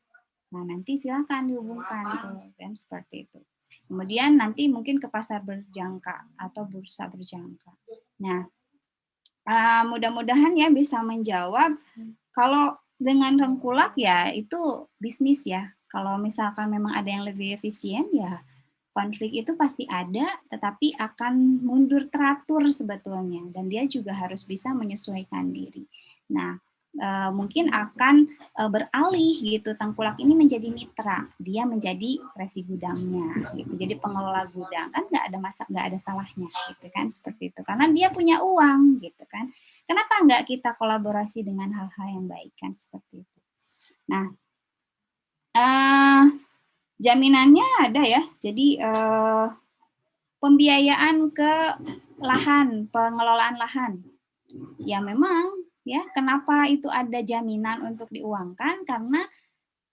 Nah, nanti silakan dihubungkan tuh kan seperti itu. Kemudian nanti mungkin ke pasar berjangka atau bursa berjangka. Nah, mudah-mudahan ya bisa menjawab. Kalau dengan tengkulak ya itu bisnis ya. Kalau misalkan memang ada yang lebih efisien ya konflik itu pasti ada, tetapi akan mundur teratur sebetulnya. Dan dia juga harus bisa menyesuaikan diri. Nah, mungkin akan beralih gitu, tengkulak ini menjadi mitra, dia menjadi resi gudangnya gitu, jadi pengelola gudang kan nggak ada salahnya gitu kan seperti itu, karena dia punya uang gitu kan, kenapa nggak kita kolaborasi dengan hal-hal yang baik kan seperti itu. Nah, jaminannya ada ya, jadi pembiayaan ke lahan, pengelolaan lahan, ya memang ya, kenapa itu ada jaminan untuk diuangkan? Karena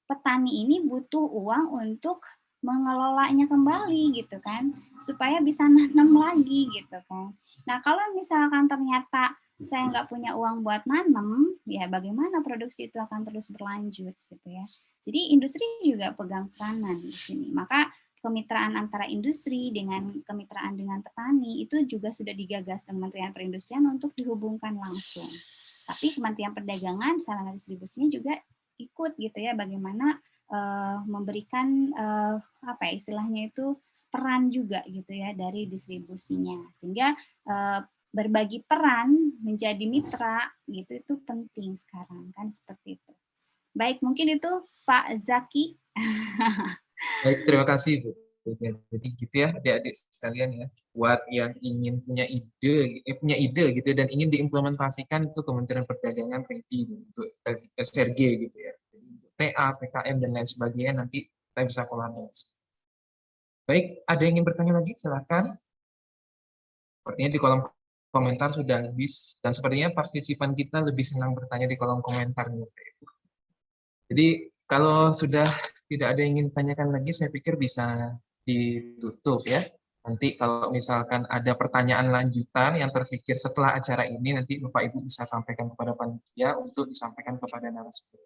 petani ini butuh uang untuk mengelolanya kembali gitu kan, supaya bisa nanam lagi gitu kan. Nah, kalau misalkan ternyata saya nggak punya uang buat nanam, ya bagaimana produksi itu akan terus berlanjut gitu ya. Jadi industri juga pegang peranan di sini. Maka kemitraan antara industri dengan kemitraan dengan petani itu juga sudah digagas Kementerian Perindustrian untuk dihubungkan langsung. Tapi Kementerian Perdagangan sarana distribusinya juga ikut gitu ya, bagaimana memberikan istilahnya itu peran juga gitu ya dari distribusinya, sehingga berbagi peran menjadi mitra gitu itu penting sekarang kan seperti itu. Baik, mungkin itu Pak Zaki. Baik, terima kasih Bu. Jadi gitu ya adik-adik sekalian ya, buat yang ingin punya ide gitu dan ingin diimplementasikan itu Kementerian Perdagangan ready untuk SRG gitu ya. TA, PKM dan lain sebagainya nanti kita bisa kolaborasi. Baik, ada yang ingin bertanya lagi? Silakan. Sepertinya di kolom komentar sudah habis dan sepertinya partisipan kita lebih senang bertanya di kolom komentar. Jadi kalau sudah tidak ada yang ingin tanyakan lagi, saya pikir bisa ditutup ya. Nanti kalau misalkan ada pertanyaan lanjutan yang terpikir setelah acara ini, nanti Bapak Ibu bisa sampaikan kepada panitia untuk disampaikan kepada narasumber.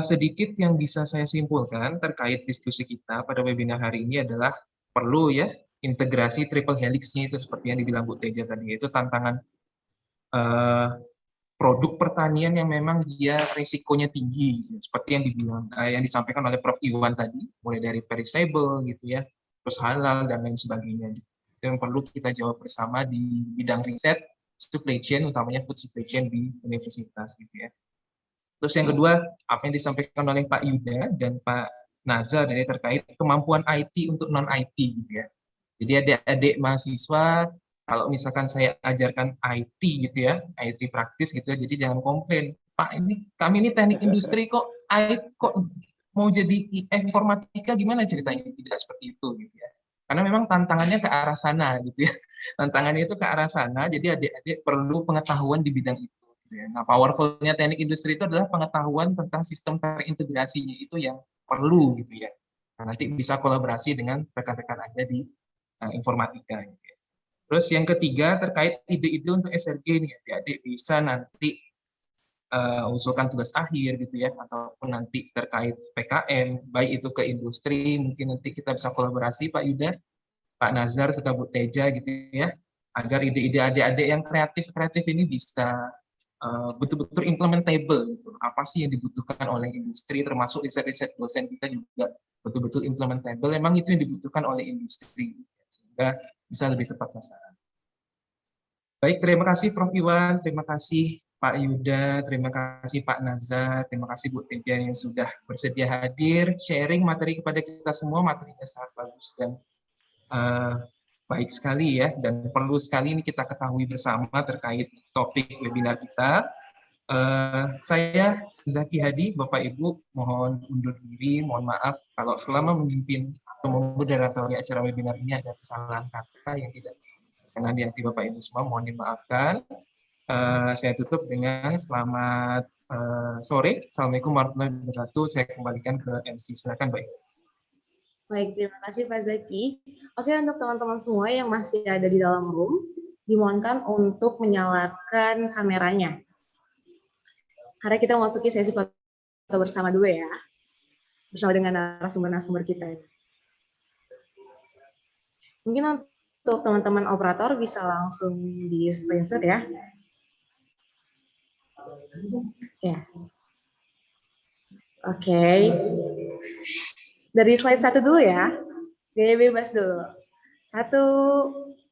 Sedikit yang bisa saya simpulkan terkait diskusi kita pada webinar hari ini adalah perlu ya integrasi triple helix-nya itu seperti yang dibilang Bu Teja tadi, itu tantangan produk pertanian yang memang dia risikonya tinggi, gitu. Seperti yang dibilang, yang disampaikan oleh Prof. Iwan tadi, mulai dari perishable gitu ya, terus halal dan lain sebagainya. Gitu. Yang perlu kita jawab bersama di bidang riset supply chain, utamanya food supply chain di universitas gitu ya. Terus yang kedua, apa yang disampaikan oleh Pak Yuda dan Pak Nazar dari terkait kemampuan IT untuk non-IT gitu ya. Jadi adik-adik mahasiswa, kalau misalkan saya ajarkan IT gitu ya, IT praktis gitu ya, jadi jangan komplain. Pak, kami ini teknik industri kok mau jadi informatika gimana ceritanya? Tidak seperti itu gitu ya. Karena memang tantangannya ke arah sana gitu ya. Tantangannya itu ke arah sana, jadi adik-adik perlu pengetahuan di bidang itu. Gitu ya. Nah, powerful-nya teknik industri itu adalah pengetahuan tentang sistem terintegrasinya itu yang perlu gitu ya. Nah, nanti bisa kolaborasi dengan rekan-rekan Anda di informatika. Gitu ya. Terus yang ketiga terkait ide-ide untuk SRG nih, adik-adik bisa nanti usulkan tugas akhir gitu ya, ataupun nanti terkait PKM, baik itu ke industri, mungkin nanti kita bisa kolaborasi Pak Yuda, Pak Nazar, serta Bu Teja gitu ya, agar ide-ide adik-adik yang kreatif ini bisa betul-betul implementable gitu. Apa sih yang dibutuhkan oleh industri, termasuk riset-riset dosen kita juga betul-betul implementable, memang itu yang dibutuhkan oleh industri, sehingga bisa lebih tepat sasaran. Baik, terima kasih Prof. Iwan, terima kasih Pak Yuda, terima kasih Pak Nazar, terima kasih Bu Teja yang sudah bersedia hadir, sharing materi kepada kita semua, materinya sangat bagus dan baik sekali ya, dan perlu sekali ini kita ketahui bersama terkait topik webinar kita. Saya Zaki Hadi, Bapak Ibu, mohon undur diri, mohon maaf kalau selama memimpin atau memoderatori acara webinar ini ada kesalahan kata yang tidak dengan di hati Bapak Ibu semua, mohon dimaafkan. Saya tutup dengan selamat sore. Assalamualaikum warahmatullahi wabarakatuh. Saya kembalikan ke MC. Silakan, Baik. Baik, terima kasih Pak Zaki. Oke, untuk teman-teman semua yang masih ada di dalam room, dimohonkan untuk menyalakan kameranya. Karena kita memasuki sesi foto bersama dulu ya, bersama dengan narasumber-narasumber kita. Mungkin untuk teman-teman operator bisa langsung di screenshot ya. Ya. Oke. Dari slide 1 dulu ya. Gaya bebas dulu. 1,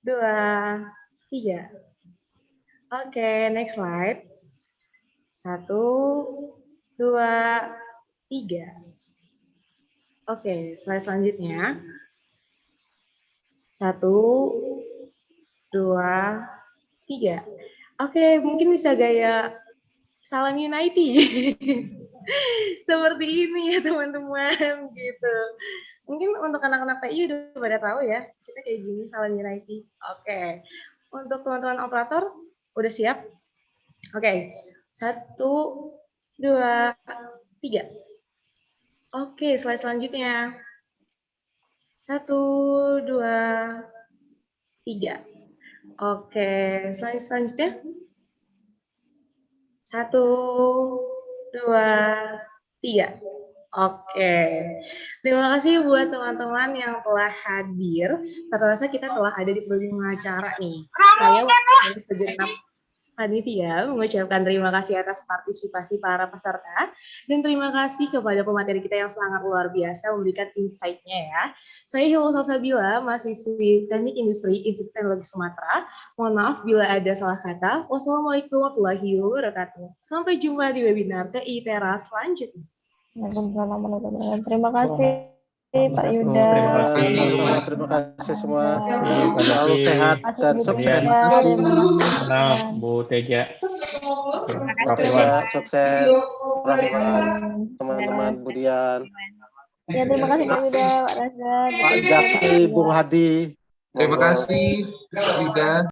2, 3. Oke, next slide. 1, 2, 3. Oke, slide selanjutnya. 1, 2, 3. Oke, mungkin bisa gaya salam United. Seperti ini ya teman-teman gitu. Mungkin untuk anak-anak TI udah pada tahu ya, kita kayak gini salam United. Oke. Untuk teman-teman operator udah siap? Oke. 1, 2, 3. Oke, slide selanjutnya. 1, 2, 3. Oke, slide selanjutnya. 1, 2, 3. Oke, terima kasih buat teman-teman yang telah hadir. Terasa kita telah ada di penghujung acara nih. Saya waktu segenap panitia mengucapkan terima kasih atas partisipasi para peserta dan terima kasih kepada pemateri kita yang sangat luar biasa memberikan insight-nya ya. Saya Hilal Salsabila, mahasiswi Teknik Industri Institut Teknologi Sumatera. Mohon maaf bila ada salah kata. Wassalamualaikum warahmatullahi wabarakatuh. Sampai jumpa di webinar TI Teras selanjutnya. Terima kasih Pak Yuda. Terima kasih semua. Selalu sehat dan sukses. Bu Teja. Sukses. Teman-teman Budian. Ya, terima kasih Pak Yuda, Pak Nazar, Pak Zaki, Bung Hadi. Terima kasih, Pak Yuda.